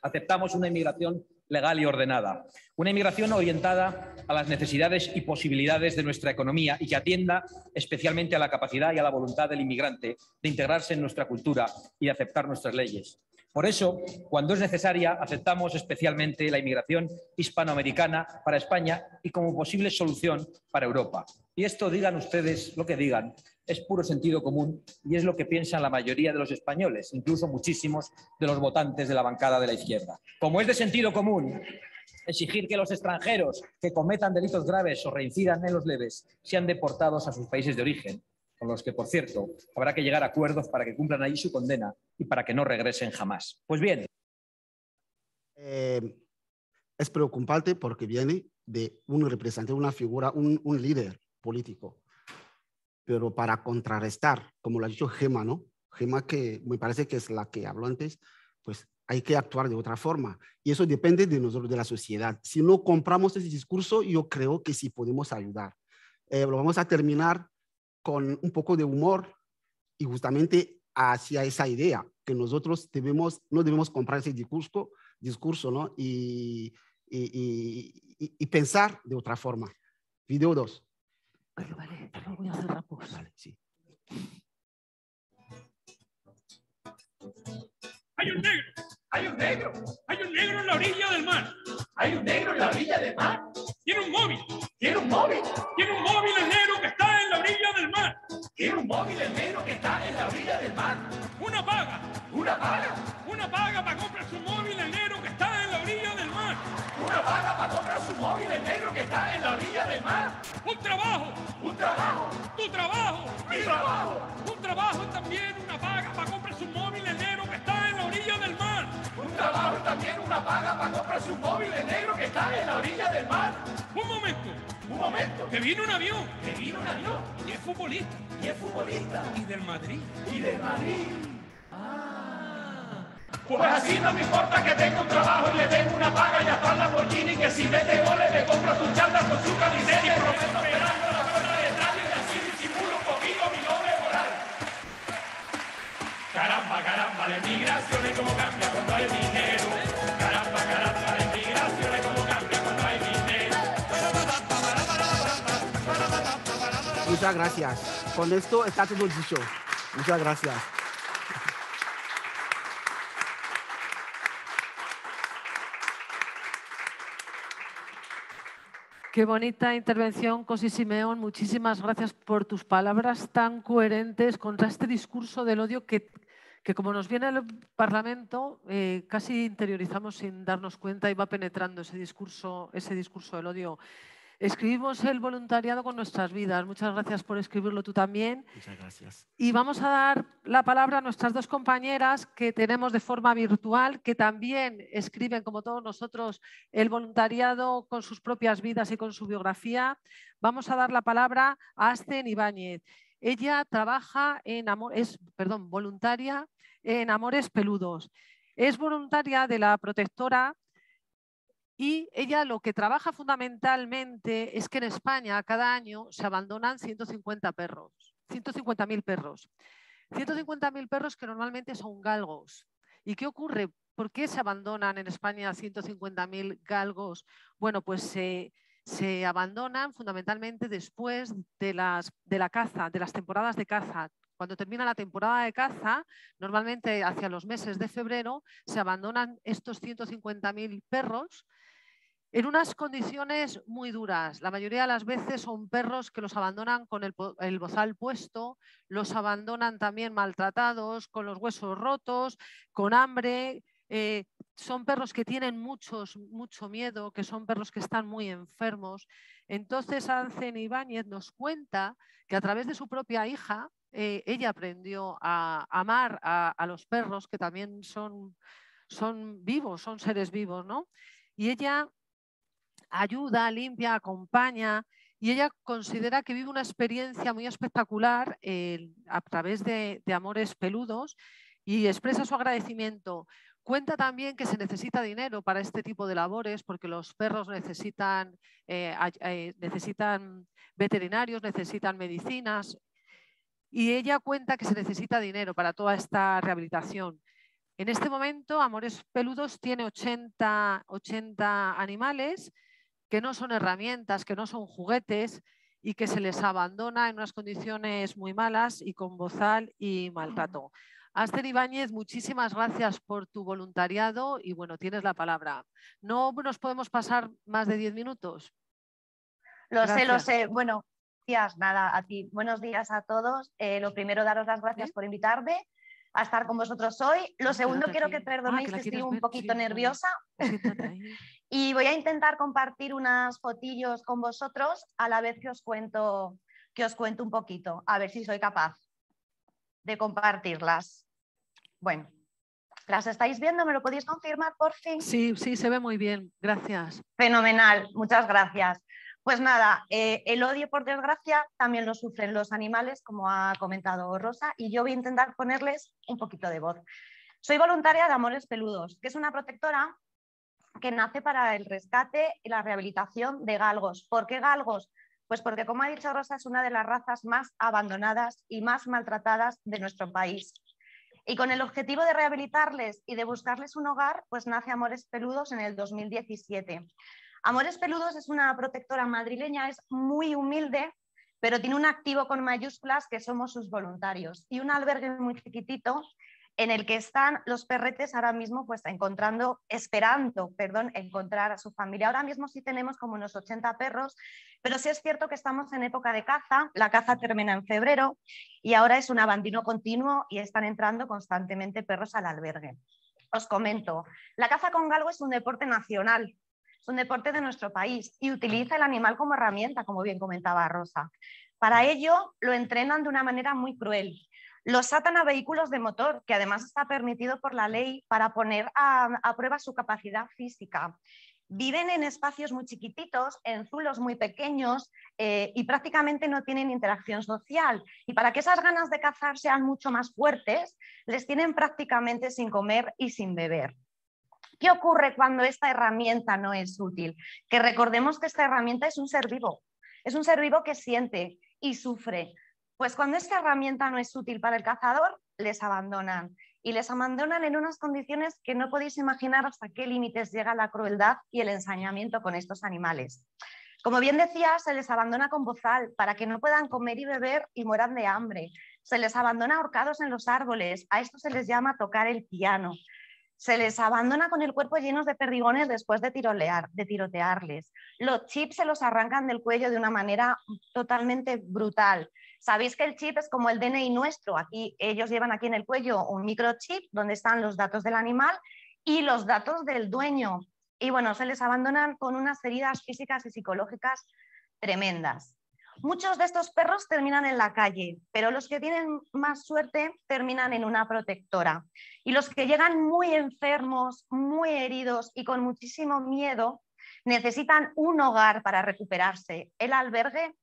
aceptamos una inmigración legal y ordenada. Una inmigración orientada a las necesidades y posibilidades de nuestra economía y que atienda especialmente a la capacidad y a la voluntad del inmigrante de integrarse en nuestra cultura y de aceptar nuestras leyes. Por eso, cuando es necesaria, aceptamos especialmente la inmigración hispanoamericana para España y como posible solución para Europa. Y esto, digan ustedes lo que digan, es puro sentido común y es lo que piensan la mayoría de los españoles, incluso muchísimos de los votantes de la bancada de la izquierda. Como es de sentido común exigir que los extranjeros que cometan delitos graves o reincidan en los leves sean deportados a sus países de origen, con los que, por cierto, habrá que llegar a acuerdos para que cumplan allí su condena y para que no regresen jamás. Pues bien. Es preocupante porque viene de un representante, una figura, un líder político. Pero para contrarrestar, como lo ha dicho Gemma, ¿no? Gemma, que me parece que es la que habló antes, pues hay que actuar de otra forma. Y eso depende de nosotros, de la sociedad. Si no compramos ese discurso, yo creo que sí podemos ayudar. Lo vamos a terminar con un poco de humor y justamente hacia esa idea, que nosotros no debemos comprar ese discurso, ¿no? Y pensar de otra forma. Video 2. Vale, lo voy a cerrar pues. Vale, sí. Hay un negro, hay un negro, hay un negro en la orilla del mar. Hay un negro en la orilla del mar. Tiene un móvil. Tiene un móvil. Tiene un móvil el negro que está en la orilla del mar. Tiene un móvil el negro que está en la orilla del mar. Una paga. Una paga. Una paga para comprar su móvil el negro que está en la orilla del mar. Una paga para comprar su móvil el negro que está en la orilla del mar. Un trabajo. Un trabajo. Tu trabajo. Mi trabajo. Un trabajo y también una paga para comprar su móvil el negro que está en la orilla del mar. Un trabajo y también una paga para comprar su móvil el negro que está en la orilla del mar. Un momento. Un momento. Que viene un avión. Que viene un avión. Y es futbolista. Y es futbolista. Y del Madrid. Y del Madrid. Pues así no me importa que tenga un trabajo y le den una paga y hasta la Lamborghini, que si mete goles me compro su chándal con su camiseta y prometo esperando la puerta de estadio y así disimulo un poquito mi doble moral. Caramba, caramba, la inmigración es como cambia cuando hay dinero. Caramba, caramba, la inmigración es como cambia cuando hay dinero. Muchas gracias. Con esto está todo dicho. Muchas gracias. Qué bonita intervención, Cosi Simeón. Muchísimas gracias por tus palabras tan coherentes contra este discurso del odio que como nos viene al Parlamento, casi interiorizamos sin darnos cuenta y va penetrando ese discurso del odio. Escribimos el voluntariado con nuestras vidas. Muchas gracias por escribirlo tú también. Muchas gracias. Y vamos a dar la palabra a nuestras dos compañeras que tenemos de forma virtual, que también escriben, como todos nosotros, el voluntariado con sus propias vidas y con su biografía. Vamos a dar la palabra a Ascen Ibáñez. Ella trabaja es voluntaria en Amores Peludos. Es voluntaria de la protectora. Y ella lo que trabaja fundamentalmente es que en España cada año se abandonan 150.000 perros. 150.000 perros. 150.000 perros que normalmente son galgos. ¿Y qué ocurre? ¿Por qué se abandonan en España 150.000 galgos? Bueno, pues se abandonan fundamentalmente después de la caza, de las temporadas de caza. Cuando termina la temporada de caza, normalmente hacia los meses de febrero, se abandonan estos 150.000 perros en unas condiciones muy duras. La mayoría de las veces son perros que los abandonan con el bozal puesto, los abandonan también maltratados, con los huesos rotos, con hambre. Son perros que tienen mucho miedo, que son perros que están muy enfermos. Entonces, Ascen Ibáñez nos cuenta que a través de su propia hija, ella aprendió a amar a los perros, que también son vivos, son seres vivos, ¿no? Y ella ayuda, limpia, acompaña, y ella considera que vive una experiencia muy espectacular a través de Amores Peludos y expresa su agradecimiento. Cuenta también que se necesita dinero para este tipo de labores porque los perros necesitan veterinarios, necesitan medicinas, y ella cuenta que se necesita dinero para toda esta rehabilitación. En este momento, Amores Peludos tiene 80 animales que no son herramientas, que no son juguetes y que se les abandona en unas condiciones muy malas y con bozal y maltrato. Ascen Ibáñez, muchísimas gracias por tu voluntariado y bueno, tienes la palabra. No nos podemos pasar más de 10 minutos. Lo sé. Bueno, gracias. Nada, a ti. Buenos días a todos. Lo primero, daros las gracias por invitarme a estar con vosotros hoy. Lo segundo, quiero que perdonéis que estoy un poquito nerviosa y voy a intentar compartir unas fotillos con vosotros a la vez que os cuento un poquito, a ver si soy capaz de compartirlas. Bueno, ¿las estáis viendo? ¿Me lo podéis confirmar, por fin? Sí, sí, se ve muy bien. Gracias. Fenomenal, muchas gracias. Pues nada, el odio, por desgracia, también lo sufren los animales, como ha comentado Rosa, y yo voy a intentar ponerles un poquito de voz. Soy voluntaria de Amores Peludos, que es una protectora que nace para el rescate y la rehabilitación de galgos. ¿Por qué galgos? Pues porque, como ha dicho Rosa, es una de las razas más abandonadas y más maltratadas de nuestro país. Y con el objetivo de rehabilitarles y de buscarles un hogar, pues nace Amores Peludos en el 2017. Amores Peludos es una protectora madrileña, es muy humilde, pero tiene un activo con mayúsculas que somos sus voluntarios y un albergue muy chiquitito en el que están los perretes ahora mismo pues esperando encontrar a su familia. Ahora mismo sí tenemos como unos 80 perros, pero sí es cierto que estamos en época de caza, la caza termina en febrero y ahora es un abandono continuo y están entrando constantemente perros al albergue. Os comento, la caza con galgo es un deporte nacional, es un deporte de nuestro país y utiliza el animal como herramienta, como bien comentaba Rosa. Para ello lo entrenan de una manera muy cruel. Los atan a vehículos de motor, que además está permitido por la ley para poner a prueba su capacidad física. Viven en espacios muy chiquititos, en zulos muy pequeños y prácticamente no tienen interacción social. Y para que esas ganas de cazar sean mucho más fuertes, les tienen prácticamente sin comer y sin beber. ¿Qué ocurre cuando esta herramienta no es útil? Que recordemos que esta herramienta es un ser vivo que siente y sufre. Pues cuando esta herramienta no es útil para el cazador, les abandonan. Y les abandonan en unas condiciones que no podéis imaginar hasta qué límites llega la crueldad y el ensañamiento con estos animales. Como bien decía, se les abandona con bozal para que no puedan comer y beber y mueran de hambre. Se les abandona ahorcados en los árboles. A esto se les llama tocar el piano. Se les abandona con el cuerpo lleno de perdigones después de tirotearles. Los chips se los arrancan del cuello de una manera totalmente brutal. Sabéis que el chip es como el DNI nuestro. Aquí, ellos llevan aquí en el cuello un microchip donde están los datos del animal y los datos del dueño. Y bueno, se les abandonan con unas heridas físicas y psicológicas tremendas. Muchos de estos perros terminan en la calle, pero los que tienen más suerte terminan en una protectora. Y los que llegan muy enfermos, muy heridos y con muchísimo miedo, necesitan un hogar para recuperarse. El albergue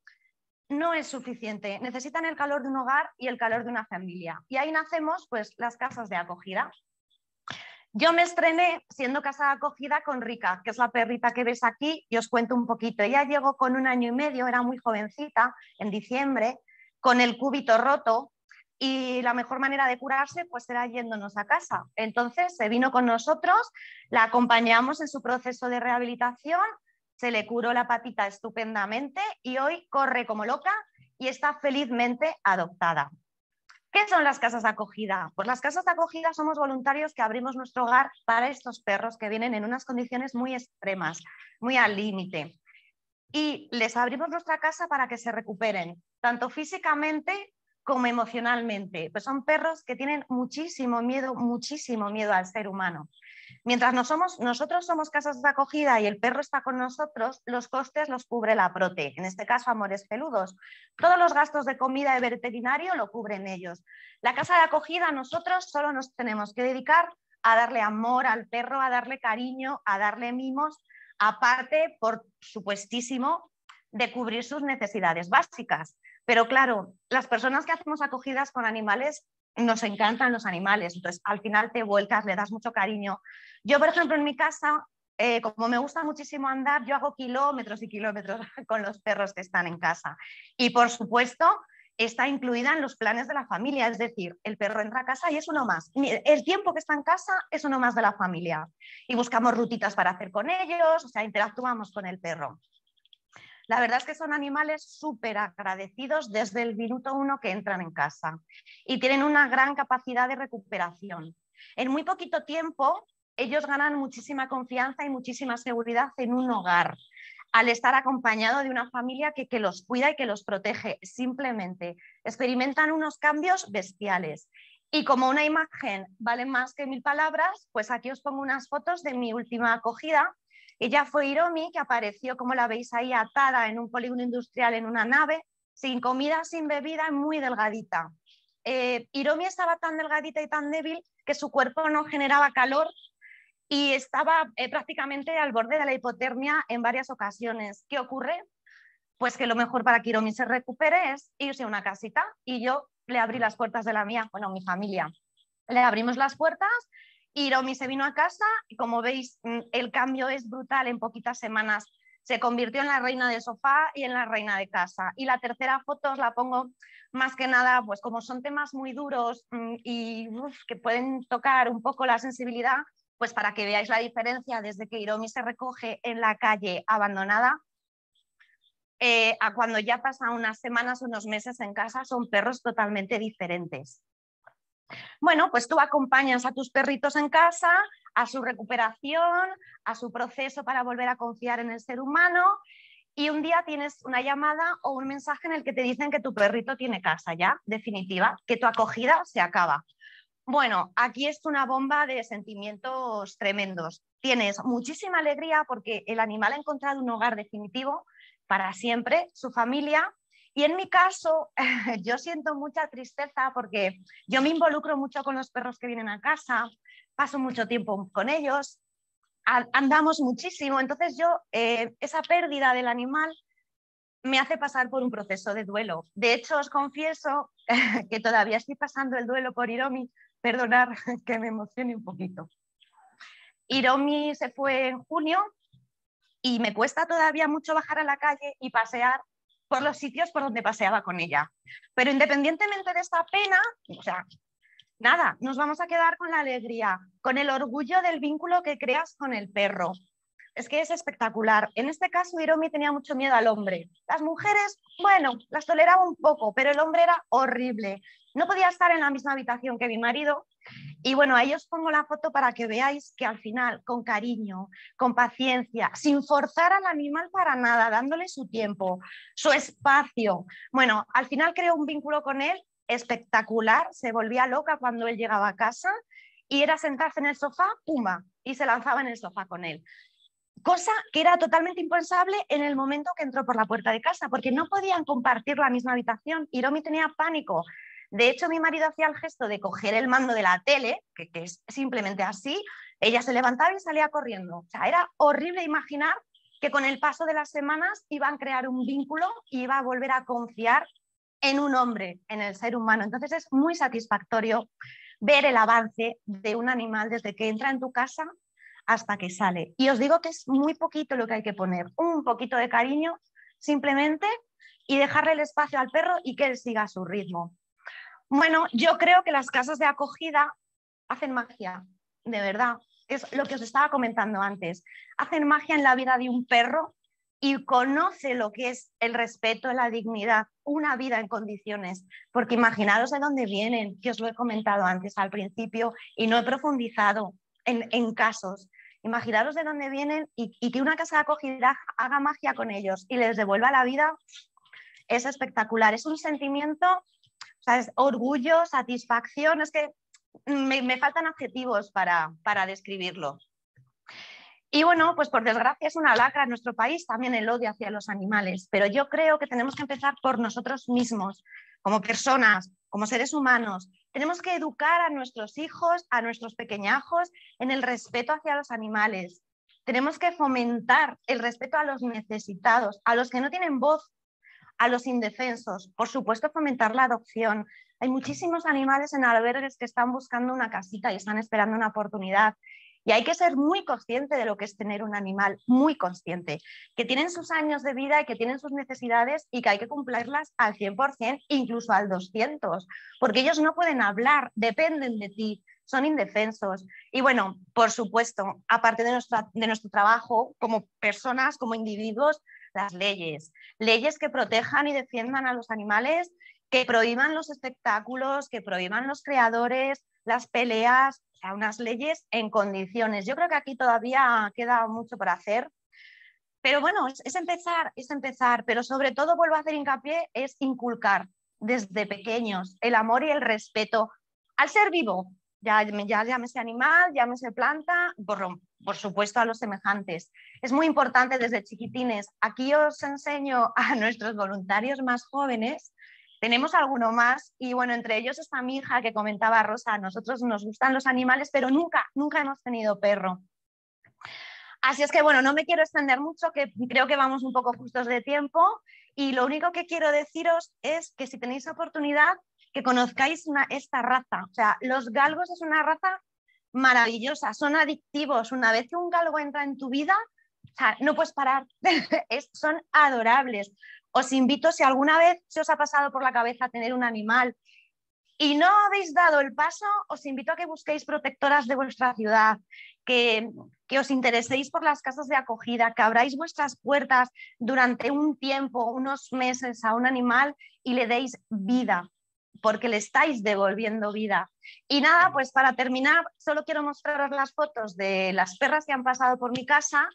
no es suficiente, necesitan el calor de un hogar y el calor de una familia. Y ahí nacemos pues las casas de acogida. Yo me estrené siendo casa de acogida con Rica, que es la perrita que ves aquí, y os cuento un poquito. Ella llegó con 1 año y medio, era muy jovencita, en diciembre, con el cúbito roto, y la mejor manera de curarse pues era yéndonos a casa. Entonces se vino con nosotros, la acompañamos en su proceso de rehabilitación, se le curó la patita estupendamente y hoy corre como loca y está felizmente adoptada. ¿Qué son las casas de acogida? Pues las casas de acogida somos voluntarios que abrimos nuestro hogar para estos perros que vienen en unas condiciones muy extremas, muy al límite. Y les abrimos nuestra casa para que se recuperen, tanto físicamente como emocionalmente. Pues son perros que tienen muchísimo miedo al ser humano. Mientras nosotros somos casas de acogida y el perro está con nosotros, los costes los cubre la Prote, en este caso Amores Peludos. Todos los gastos de comida y veterinario lo cubren ellos. La casa de acogida, nosotros solo nos tenemos que dedicar a darle amor al perro, a darle cariño, a darle mimos, aparte, por supuestísimo, de cubrir sus necesidades básicas. Pero claro, las personas que hacemos acogidas con animales, nos encantan los animales, entonces al final te vuelcas, le das mucho cariño. Yo, por ejemplo, en mi casa, como me gusta muchísimo andar, yo hago kilómetros y kilómetros con los perros que están en casa. Y por supuesto, está incluida en los planes de la familia, es decir, el perro entra a casa y es uno más. El tiempo que está en casa es uno más de la familia. Y buscamos rutitas para hacer con ellos, o sea, interactuamos con el perro. La verdad es que son animales súper agradecidos desde el minuto 1 que entran en casa y tienen una gran capacidad de recuperación. En muy poquito tiempo, ellos ganan muchísima confianza y muchísima seguridad en un hogar. al estar acompañado de una familia que los cuida y que los protege. Simplemente experimentan unos cambios bestiales. Y como una imagen vale más que 1000 palabras, pues aquí os pongo unas fotos de mi última acogida. Ella fue Hiromi, que apareció, como la veis ahí, atada en un polígono industrial en una nave, sin comida, sin bebida, muy delgadita. Hiromi estaba tan delgadita y tan débil que su cuerpo no generaba calor y estaba prácticamente al borde de la hipotermia en varias ocasiones. ¿Qué ocurre? Pues que lo mejor para que Hiromi se recupere es irse a una casita, y yo le abrí las puertas de la mía, bueno, mi familia. Le abrimos las puertas, Hiromi se vino a casa y, como veis, el cambio es brutal. En poquitas semanas se convirtió en la reina del sofá y en la reina de casa. Y la tercera foto os la pongo más que nada, pues como son temas muy duros y que pueden tocar un poco la sensibilidad, pues para que veáis la diferencia desde que Hiromi se recoge en la calle abandonada a cuando ya pasan unas semanas, unos meses en casa. Son perros totalmente diferentes. Bueno, pues tú acompañas a tus perritos en casa, a su recuperación, a su proceso para volver a confiar en el ser humano, y un día tienes una llamada o un mensaje en el que te dicen que tu perrito tiene casa ya, definitiva, que tu acogida se acaba. Bueno, aquí es una bomba de sentimientos tremendos. Tienes muchísima alegría porque el animal ha encontrado un hogar definitivo para siempre, su familia. Y en mi caso, yo siento mucha tristeza porque yo me involucro mucho con los perros que vienen a casa, paso mucho tiempo con ellos, andamos muchísimo. Entonces yo, esa pérdida del animal me hace pasar por un proceso de duelo. De hecho, os confieso que todavía estoy pasando el duelo por Hiromi. Perdonad que me emocione un poquito. Hiromi se fue en junio y me cuesta todavía mucho bajar a la calle y pasear por los sitios por donde paseaba con ella. Pero independientemente de esta pena, o sea, nada, nos vamos a quedar con la alegría, con el orgullo del vínculo que creas con el perro. Es que es espectacular. En este caso, Hiromi tenía mucho miedo al hombre. Las mujeres, bueno, las toleraba un poco, pero el hombre era horrible. No podía estar en la misma habitación que mi marido. Y bueno, ahí os pongo la foto para que veáis que al final, con cariño, con paciencia, sin forzar al animal para nada, dándole su tiempo, su espacio. Bueno, al final creó un vínculo con él espectacular. Se volvía loca cuando él llegaba a casa y era sentarse en el sofá, pumba, y se lanzaba en el sofá con él. Cosa que era totalmente impensable en el momento que entró por la puerta de casa, porque no podían compartir la misma habitación. Hiromi tenía pánico. De hecho, mi marido hacía el gesto de coger el mando de la tele, que es simplemente así. Ella se levantaba y salía corriendo. O sea, era horrible imaginar que con el paso de las semanas iban a crear un vínculo y iba a volver a confiar en un hombre, en el ser humano. Entonces es muy satisfactorio ver el avance de un animal desde que entra en tu casa hasta que sale. Y os digo que es muy poquito lo que hay que poner, un poquito de cariño simplemente, y dejarle el espacio al perro y que él siga a su ritmo. Bueno, yo creo que las casas de acogida hacen magia, de verdad. Es lo que os estaba comentando antes. Hacen magia en la vida de un perro y conoce lo que es el respeto, la dignidad, una vida en condiciones. Porque imaginaros de dónde vienen, que os lo he comentado antes al principio y no he profundizado en casos. Imaginaros de dónde vienen y que una casa de acogida haga magia con ellos y les devuelva la vida. Es espectacular. Es un sentimiento, o sea, es orgullo, satisfacción. Es que me faltan adjetivos para describirlo. Y bueno, pues por desgracia es una lacra en nuestro país también el odio hacia los animales, pero yo creo que tenemos que empezar por nosotros mismos, como personas, como seres humanos. Tenemos que educar a nuestros hijos, a nuestros pequeñajos, en el respeto hacia los animales. Tenemos que fomentar el respeto a los necesitados, a los que no tienen voz, a los indefensos. Por supuesto, fomentar la adopción. Hay muchísimos animales en albergues que están buscando una casita y están esperando una oportunidad. Y hay que ser muy consciente de lo que es tener un animal, muy consciente, que tienen sus años de vida y que tienen sus necesidades y que hay que cumplirlas al 100%, incluso al 200%, porque ellos no pueden hablar, dependen de ti, son indefensos. Y bueno, por supuesto, aparte de nuestro trabajo como personas, como individuos, las leyes que protejan y defiendan a los animales, que prohíban los espectáculos, que prohíban los creadores, las peleas, o sea, unas leyes en condiciones. Yo creo que aquí todavía queda mucho por hacer, Pero bueno, es empezar, pero sobre todo vuelvo a hacer hincapié, es inculcar desde pequeños el amor y el respeto al ser vivo, ya llámese animal, llámese planta, por supuesto a los semejantes. Es muy importante desde chiquitines. Aquí os enseño a nuestros voluntarios más jóvenes, tenemos alguno más y bueno, entre ellos está mi hija que comentaba Rosa, a nosotros nos gustan los animales, pero nunca hemos tenido perro. Así es que bueno, no me quiero extender mucho, que creo que vamos un poco justos de tiempo y lo único que quiero deciros es que si tenéis oportunidad que conozcáis esta raza. O sea, los galgos es una raza maravillosa, son adictivos. Una vez que un galgo entra en tu vida, o sea, no puedes parar, son adorables. Os invito, si alguna vez se os ha pasado por la cabeza tener un animal y no habéis dado el paso, os invito a que busquéis protectoras de vuestra ciudad, que os intereséis por las casas de acogida, que abráis vuestras puertas durante un tiempo, unos meses a un animal y le deis vida, porque le estáis devolviendo vida. Y nada, pues para terminar, solo quiero mostraros las fotos de las perras que han pasado por mi casa.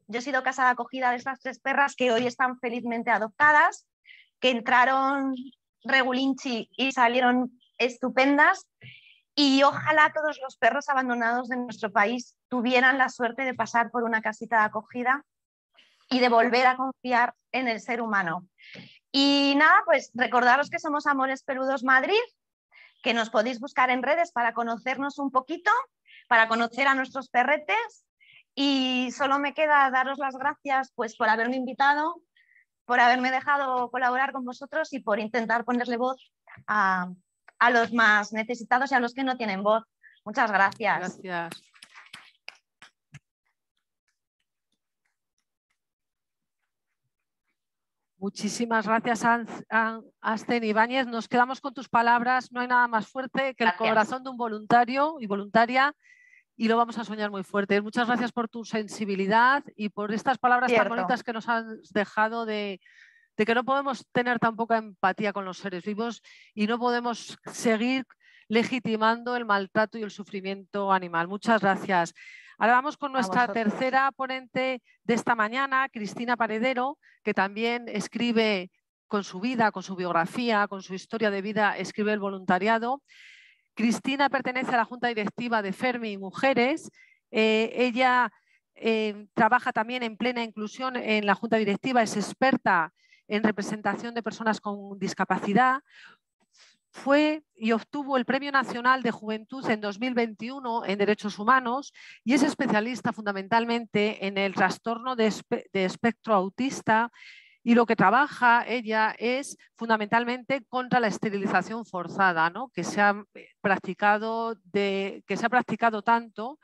Yo he sido casa de acogida de estas 3 perras que hoy están felizmente adoptadas, que entraron regulinchi y salieron estupendas. Y ojalá todos los perros abandonados de nuestro país tuvieran la suerte de pasar por una casita de acogida y de volver a confiar en el ser humano. Y nada, pues recordaros que somos Amores Peludos Madrid, que nos podéis buscar en redes para conocernos un poquito, para conocer a nuestros perretes. Y solo me queda daros las gracias pues, por haberme invitado, por haberme dejado colaborar con vosotros y por intentar ponerle voz a los más necesitados y a los que no tienen voz. Muchas gracias. Gracias. Muchísimas gracias, Asten Ibáñez. Nos quedamos con tus palabras. No hay nada más fuerte que el corazón de un voluntario y voluntaria y lo vamos a soñar muy fuerte. Muchas gracias por tu sensibilidad y por estas palabras tan bonitas que nos has dejado de que no podemos tener tan poca empatía con los seres vivos y no podemos seguir legitimando el maltrato y el sufrimiento animal. Muchas gracias. Ahora vamos con nuestra tercera ponente de esta mañana, Cristina Paredero, que también escribe con su vida, con su biografía, con su historia de vida, escribe el voluntariado. Cristina pertenece a la Junta Directiva de Fermi Mujeres. Ella trabaja también en plena inclusión en la Junta Directiva, es experta en representación de personas con discapacidad. Fue y obtuvo el Premio Nacional de Juventud en 2021 en Derechos Humanos y es especialista fundamentalmente en el trastorno de espectro autista y lo que trabaja ella es fundamentalmente contra la esterilización forzada, ¿no? que se ha practicado tanto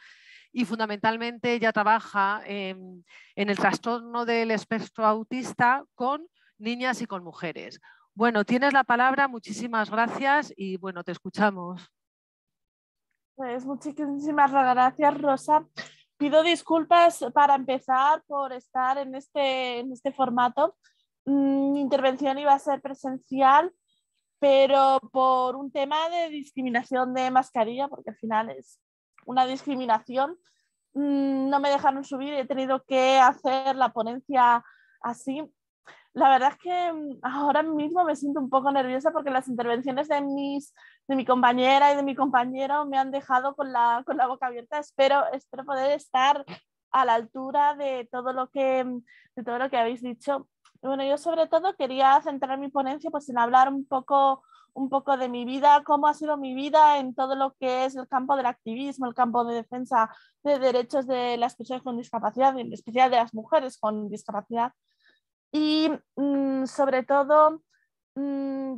y fundamentalmente ella trabaja en el trastorno del espectro autista con niñas y con mujeres. Bueno, tienes la palabra, muchísimas gracias y bueno, te escuchamos. Pues muchísimas gracias, Rosa. Pido disculpas para empezar por estar en este formato. Mi intervención iba a ser presencial, pero por un tema de discriminación de mascarilla, porque al final es una discriminación, no me dejaron subir y he tenido que hacer la ponencia así. La verdad es que ahora mismo me siento un poco nerviosa porque las intervenciones de mi compañera y de mi compañero me han dejado con la boca abierta. Espero poder estar a la altura de todo lo que habéis dicho. Bueno, yo sobre todo quería centrar mi ponencia pues, en hablar un poco de mi vida, cómo ha sido mi vida en todo lo que es el campo del activismo, el campo de defensa de derechos de las personas con discapacidad, en especial de las mujeres con discapacidad. Y sobre todo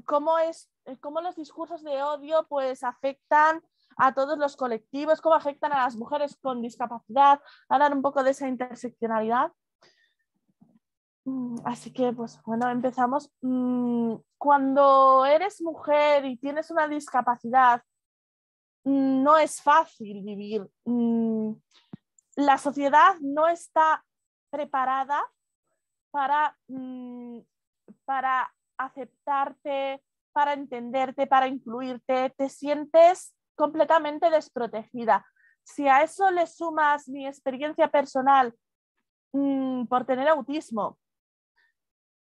cómo los discursos de odio pues, afectan a todos los colectivos, cómo afectan a las mujeres con discapacidad, hablar un poco de esa interseccionalidad. Así que, pues bueno, empezamos. Cuando eres mujer y tienes una discapacidad, no es fácil vivir. La sociedad no está preparada para aceptarte, para entenderte, para incluirte. Te sientes completamente desprotegida. Si a eso le sumas mi experiencia personal por tener autismo.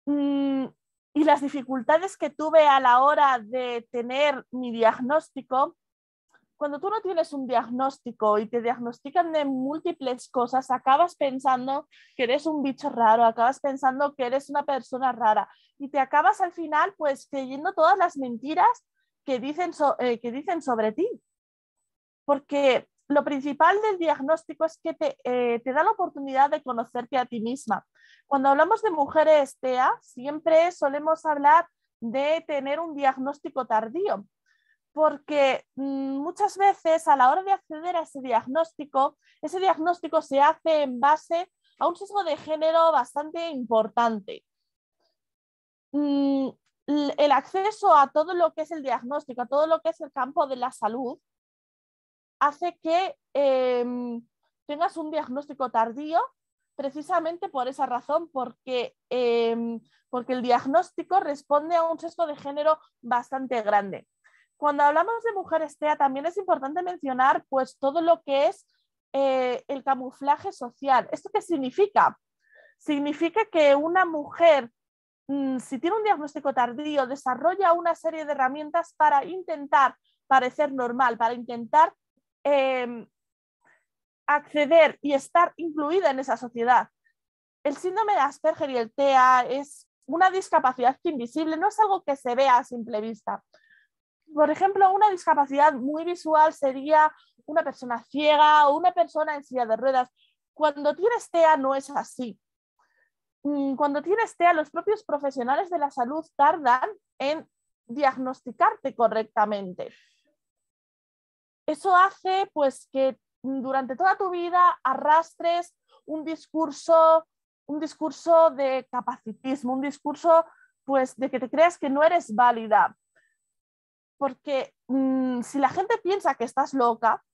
Y las dificultades que tuve a la hora de tener mi diagnóstico. Cuando tú no tienes un diagnóstico y te diagnostican de múltiples cosas, acabas pensando que eres un bicho raro, acabas pensando que eres una persona rara y te acabas al final pues creyendo todas las mentiras que dicen sobre ti. Porque lo principal del diagnóstico es que te da la oportunidad de conocerte a ti misma. Cuando hablamos de mujeres TEA, siempre solemos hablar de tener un diagnóstico tardío. Porque muchas veces a la hora de acceder a ese diagnóstico se hace en base a un sesgo de género bastante importante. El acceso a todo lo que es el diagnóstico, a todo lo que es el campo de la salud, hace que tengas un diagnóstico tardío precisamente por esa razón, porque el diagnóstico responde a un sesgo de género bastante grande. Cuando hablamos de mujeres TEA también es importante mencionar pues, todo lo que es el camuflaje social. ¿Esto qué significa? Significa que una mujer, si tiene un diagnóstico tardío, desarrolla una serie de herramientas para intentar parecer normal, para intentar acceder y estar incluida en esa sociedad. El síndrome de Asperger y el TEA es una discapacidad invisible, no es algo que se vea a simple vista. Por ejemplo, una discapacidad muy visual sería una persona ciega o una persona en silla de ruedas. Cuando tienes TEA no es así. Cuando tienes TEA, los propios profesionales de la salud tardan en diagnosticarte correctamente. Eso hace pues, que durante toda tu vida arrastres un discurso de capacitismo, un discurso pues, de que te creas que no eres válida. Porque si la gente piensa que estás loca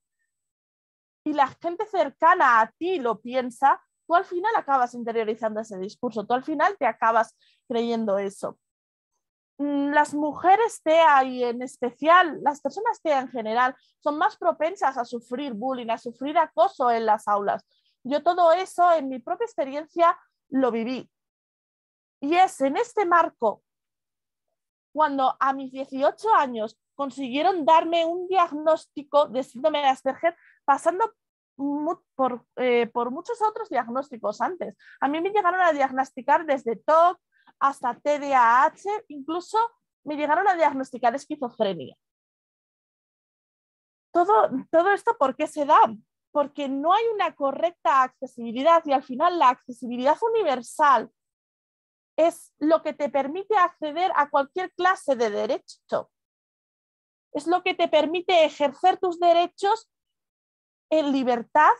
y la gente cercana a ti lo piensa, tú al final acabas interiorizando ese discurso, tú al final te acabas creyendo eso. Las mujeres TEA y en especial las personas TEA en general son más propensas a sufrir bullying, a sufrir acoso en las aulas. Yo todo eso en mi propia experiencia lo viví. Y es en este marco cuando a mis 18 años consiguieron darme un diagnóstico de síndrome de Asperger pasando por muchos otros diagnósticos antes. A mí me llegaron a diagnosticar desde TOC hasta TDAH, incluso me llegaron a diagnosticar esquizofrenia. Todo esto, ¿por qué se da? Porque no hay una correcta accesibilidad y al final la accesibilidad universal es lo que te permite acceder a cualquier clase de derecho. Es lo que te permite ejercer tus derechos en libertad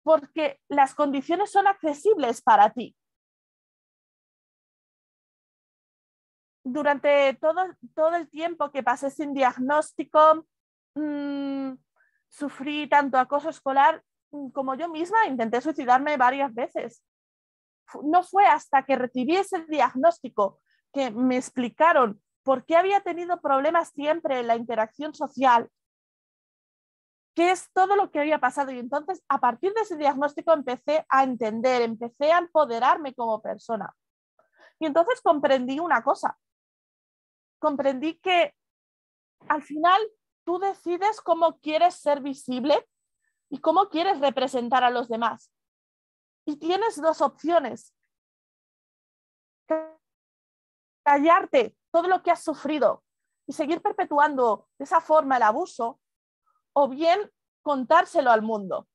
porque las condiciones son accesibles para ti. Durante todo el tiempo que pasé sin diagnóstico, sufrí tanto acoso escolar como yo misma intenté suicidarme varias veces. No fue hasta que recibí ese diagnóstico que me explicaron por qué había tenido problemas siempre en la interacción social, qué es todo lo que había pasado. Y entonces, a partir de ese diagnóstico, empecé a entender, empecé a empoderarme como persona. Y entonces comprendí una cosa. Comprendí que al final tú decides cómo quieres ser visible y cómo quieres representar a los demás. Y tienes dos opciones. Callarte todo lo que has sufrido y seguir perpetuando de esa forma el abuso, o bien contárselo al mundo.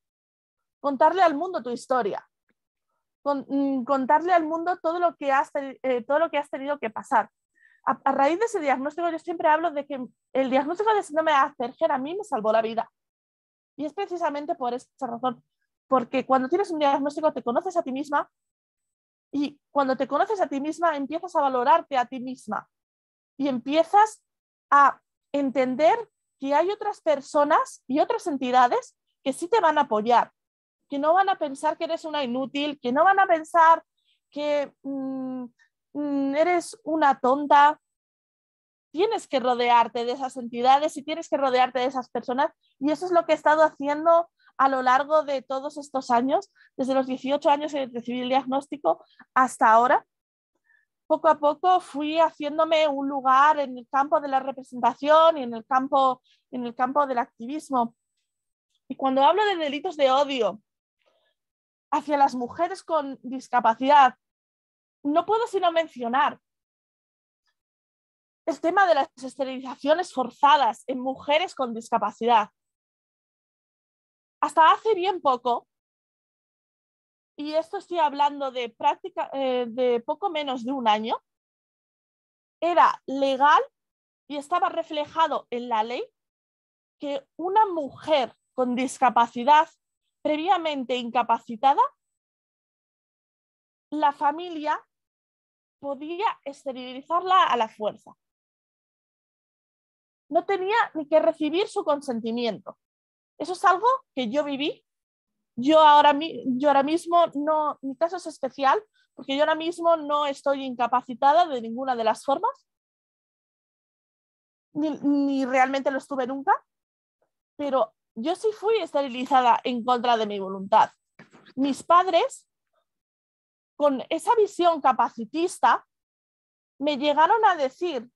Contarle al mundo tu historia. Contarle al mundo todo lo que has tenido que pasar. A raíz de ese diagnóstico, yo siempre hablo de que el diagnóstico de síndrome de Asperger a mí me salvó la vida. Y es precisamente por esa razón. Porque cuando tienes un diagnóstico te conoces a ti misma y cuando te conoces a ti misma empiezas a valorarte a ti misma y empiezas a entender que hay otras personas y otras entidades que sí te van a apoyar, que no van a pensar que eres una inútil, que no van a pensar que eres una tonta. Tienes que rodearte de esas entidades y tienes que rodearte de esas personas y eso es lo que he estado haciendo a lo largo de todos estos años, desde los 18 años que recibí el diagnóstico hasta ahora. Poco a poco fui haciéndome un lugar en el campo de la representación y en el campo del activismo. Y cuando hablo de delitos de odio hacia las mujeres con discapacidad, no puedo sino mencionar el tema de las esterilizaciones forzadas en mujeres con discapacidad. Hasta hace bien poco, y esto estoy hablando de de poco menos de un año, era legal y estaba reflejado en la ley que una mujer con discapacidad previamente incapacitada, la familia podía esterilizarla a la fuerza. No tenía ni que recibir su consentimiento. Eso es algo que yo viví. Yo ahora mismo no, mi caso es especial porque yo ahora mismo no estoy incapacitada de ninguna de las formas, ni realmente lo estuve nunca, pero yo sí fui esterilizada en contra de mi voluntad. Mis padres, con esa visión capacitista, me llegaron a decir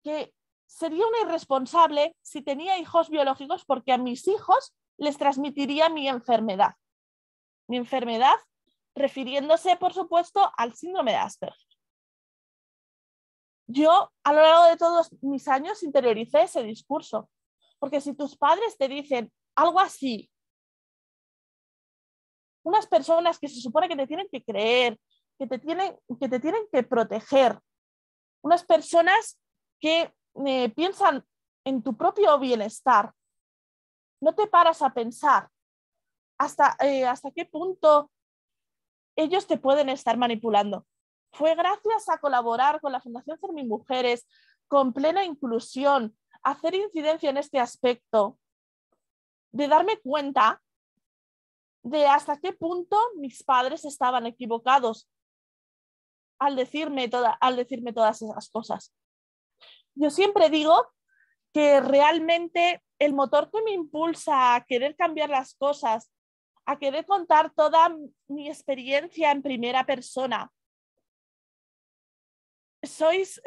que sería una irresponsable si tenía hijos biológicos porque a mis hijos les transmitiría mi enfermedad. Mi enfermedad, refiriéndose, por supuesto, al síndrome de Asperger. Yo, a lo largo de todos mis años, interioricé ese discurso. Porque si tus padres te dicen algo así, unas personas que se supone que te tienen que creer, que te tienen que proteger, unas personas que piensan en tu propio bienestar, no te paras a pensar hasta qué punto ellos te pueden estar manipulando. Fue gracias a colaborar con la Fundación Fermín Mujeres, con plena inclusión, hacer incidencia en este aspecto, de darme cuenta de hasta qué punto mis padres estaban equivocados al decirme todas esas cosas. Yo siempre digo que realmente el motor que me impulsa a querer cambiar las cosas, a querer contar toda mi experiencia en primera persona, sois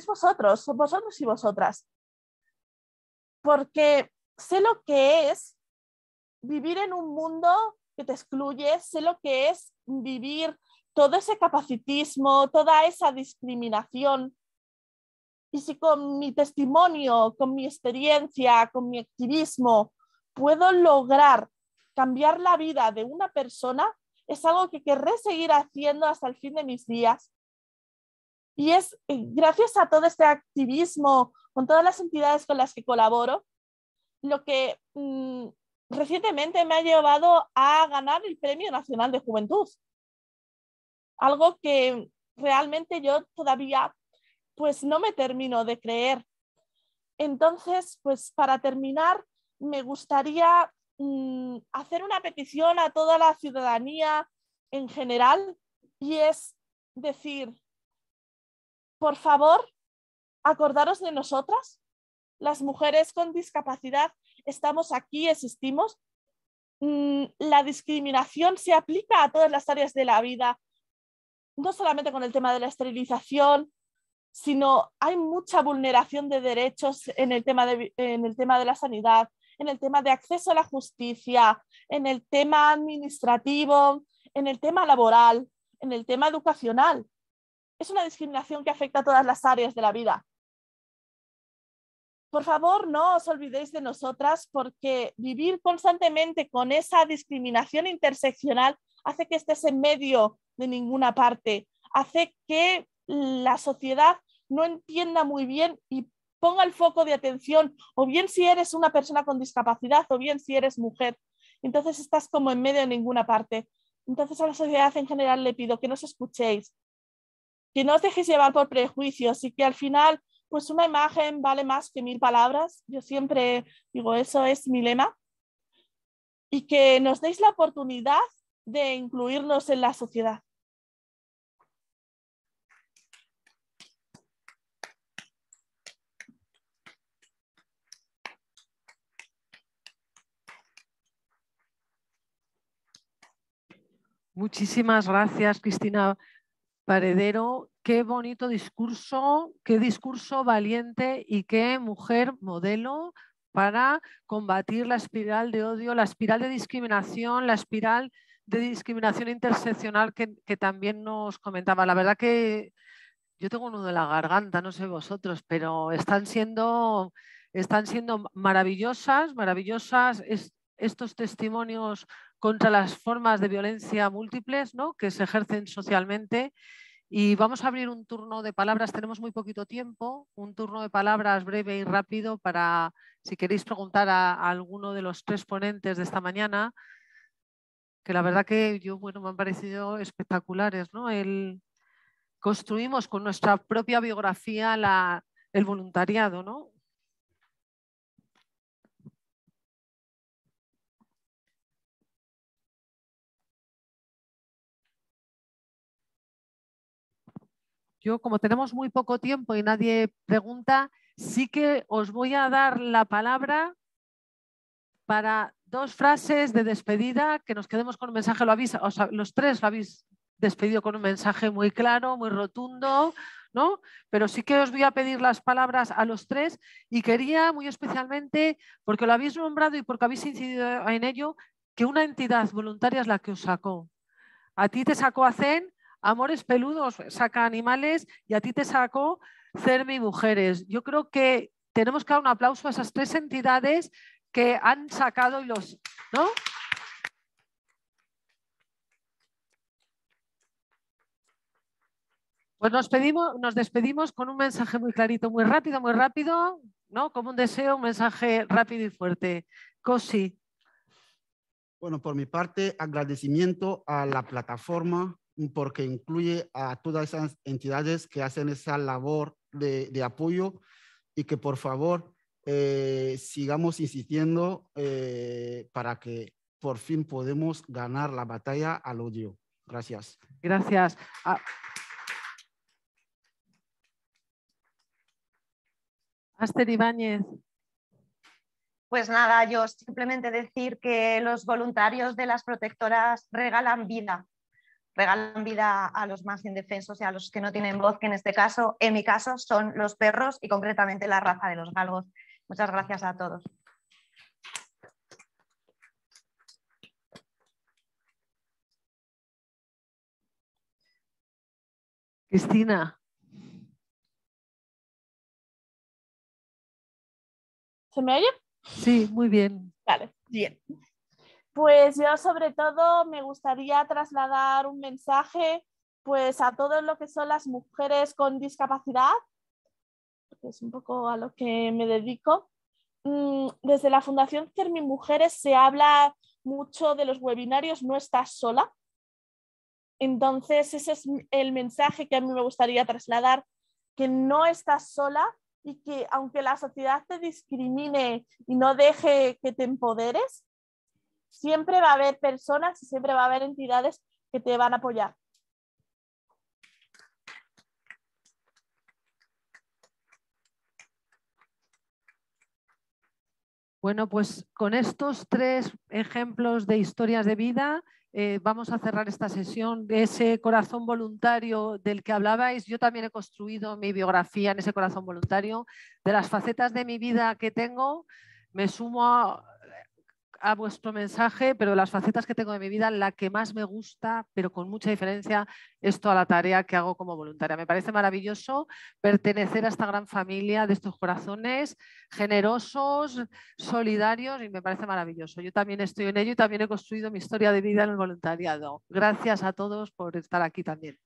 vosotros y vosotras. Porque sé lo que es vivir en un mundo que te excluye, sé lo que es vivir todo ese capacitismo, toda esa discriminación. Y si con mi testimonio, con mi experiencia, con mi activismo, puedo lograr cambiar la vida de una persona, es algo que querré seguir haciendo hasta el fin de mis días. Y es gracias a todo este activismo, con todas las entidades con las que colaboro, lo que recientemente me ha llevado a ganar el Premio Nacional de Juventud. Algo que realmente yo todavía pues no me termino de creer. Entonces, pues para terminar, me gustaría hacer una petición a toda la ciudadanía en general, y es decir, por favor, acordaros de nosotras, las mujeres con discapacidad, estamos aquí, existimos. La discriminación se aplica a todas las áreas de la vida, no solamente con el tema de la esterilización, sino hay mucha vulneración de derechos en el tema de la sanidad, en el tema de acceso a la justicia, en el tema administrativo, en el tema laboral, en el tema educacional. Es una discriminación que afecta a todas las áreas de la vida. Por favor, no os olvidéis de nosotras, porque vivir constantemente con esa discriminación interseccional hace que estés en medio de ninguna parte, hace que la sociedad no entienda muy bien y ponga el foco de atención, o bien si eres una persona con discapacidad o bien si eres mujer. Entonces estás como en medio de ninguna parte. Entonces a la sociedad en general le pido que nos escuchéis, que no os dejéis llevar por prejuicios y que al final pues una imagen vale más que 1000 palabras. Yo siempre digo, eso es mi lema. Y que nos deis la oportunidad de incluirnos en la sociedad. Muchísimas gracias, Cristina Paredero. Qué bonito discurso, qué discurso valiente y qué mujer modelo para combatir la espiral de odio, la espiral de discriminación, la espiral de discriminación interseccional que también nos comentaba. La verdad que yo tengo un nudo en la garganta, no sé vosotros, pero están siendo maravillosas estos testimonios contra las formas de violencia múltiples, ¿no?, que se ejercen socialmente. Y vamos a abrir un turno de palabras, tenemos muy poquito tiempo, un turno de palabras breve y rápido para, si queréis preguntar a alguno de los tres ponentes de esta mañana, que la verdad que me han parecido espectaculares, ¿no? Construimos con nuestra propia biografía el voluntariado, ¿no? Yo, como tenemos muy poco tiempo y nadie pregunta, sí que os voy a dar la palabra para 2 frases de despedida, que nos quedemos con un mensaje. Los tres lo habéis despedido con un mensaje muy claro, muy rotundo, ¿no? Pero sí que os voy a pedir las palabras a los tres y quería muy especialmente, porque lo habéis nombrado y porque habéis incidido en ello, que una entidad voluntaria es la que os sacó. A ti te sacó ACEN, Amores Peludos saca animales, y a ti te sacó CERMI Mujeres. Yo creo que tenemos que dar un aplauso a esas 3 entidades que han sacado y los, ¿no? Pues nos despedimos con un mensaje muy clarito, muy rápido, ¿no? Como un deseo, un mensaje rápido y fuerte. Cosi. Bueno, por mi parte, agradecimiento a la plataforma porque incluye a todas esas entidades que hacen esa labor de apoyo, y que por favor sigamos insistiendo para que por fin podamos ganar la batalla al odio. Gracias. Gracias. Aster Ibáñez. Pues nada, yo simplemente decir que los voluntarios de las protectoras regalan vida a los más indefensos y a los que no tienen voz, que en mi caso, son los perros y concretamente la raza de los galgos. Muchas gracias a todos. Cristina. ¿Se me oye? Sí, muy bien. Vale, bien. Pues yo sobre todo me gustaría trasladar un mensaje pues a todo lo que son las mujeres con discapacidad, que es un poco a lo que me dedico. Desde la Fundación CERMI Mujeres se habla mucho de los webinarios No Estás Sola. Entonces ese es el mensaje que a mí me gustaría trasladar, que no estás sola y que aunque la sociedad te discrimine y no deje que te empoderes, siempre va a haber personas y siempre va a haber entidades que te van a apoyar. Bueno, pues con estos 3 ejemplos de historias de vida vamos a cerrar esta sesión. De ese corazón voluntario del que hablabais, yo también he construido mi biografía en ese corazón voluntario. De las facetas de mi vida que tengo, me sumo a vuestro mensaje, pero de las facetas que tengo de mi vida, la que más me gusta, pero con mucha diferencia, es toda la tarea que hago como voluntaria. Me parece maravilloso pertenecer a esta gran familia de estos corazones generosos, solidarios, y me parece maravilloso. Yo también estoy en ello y también he construido mi historia de vida en el voluntariado. Gracias a todos por estar aquí también.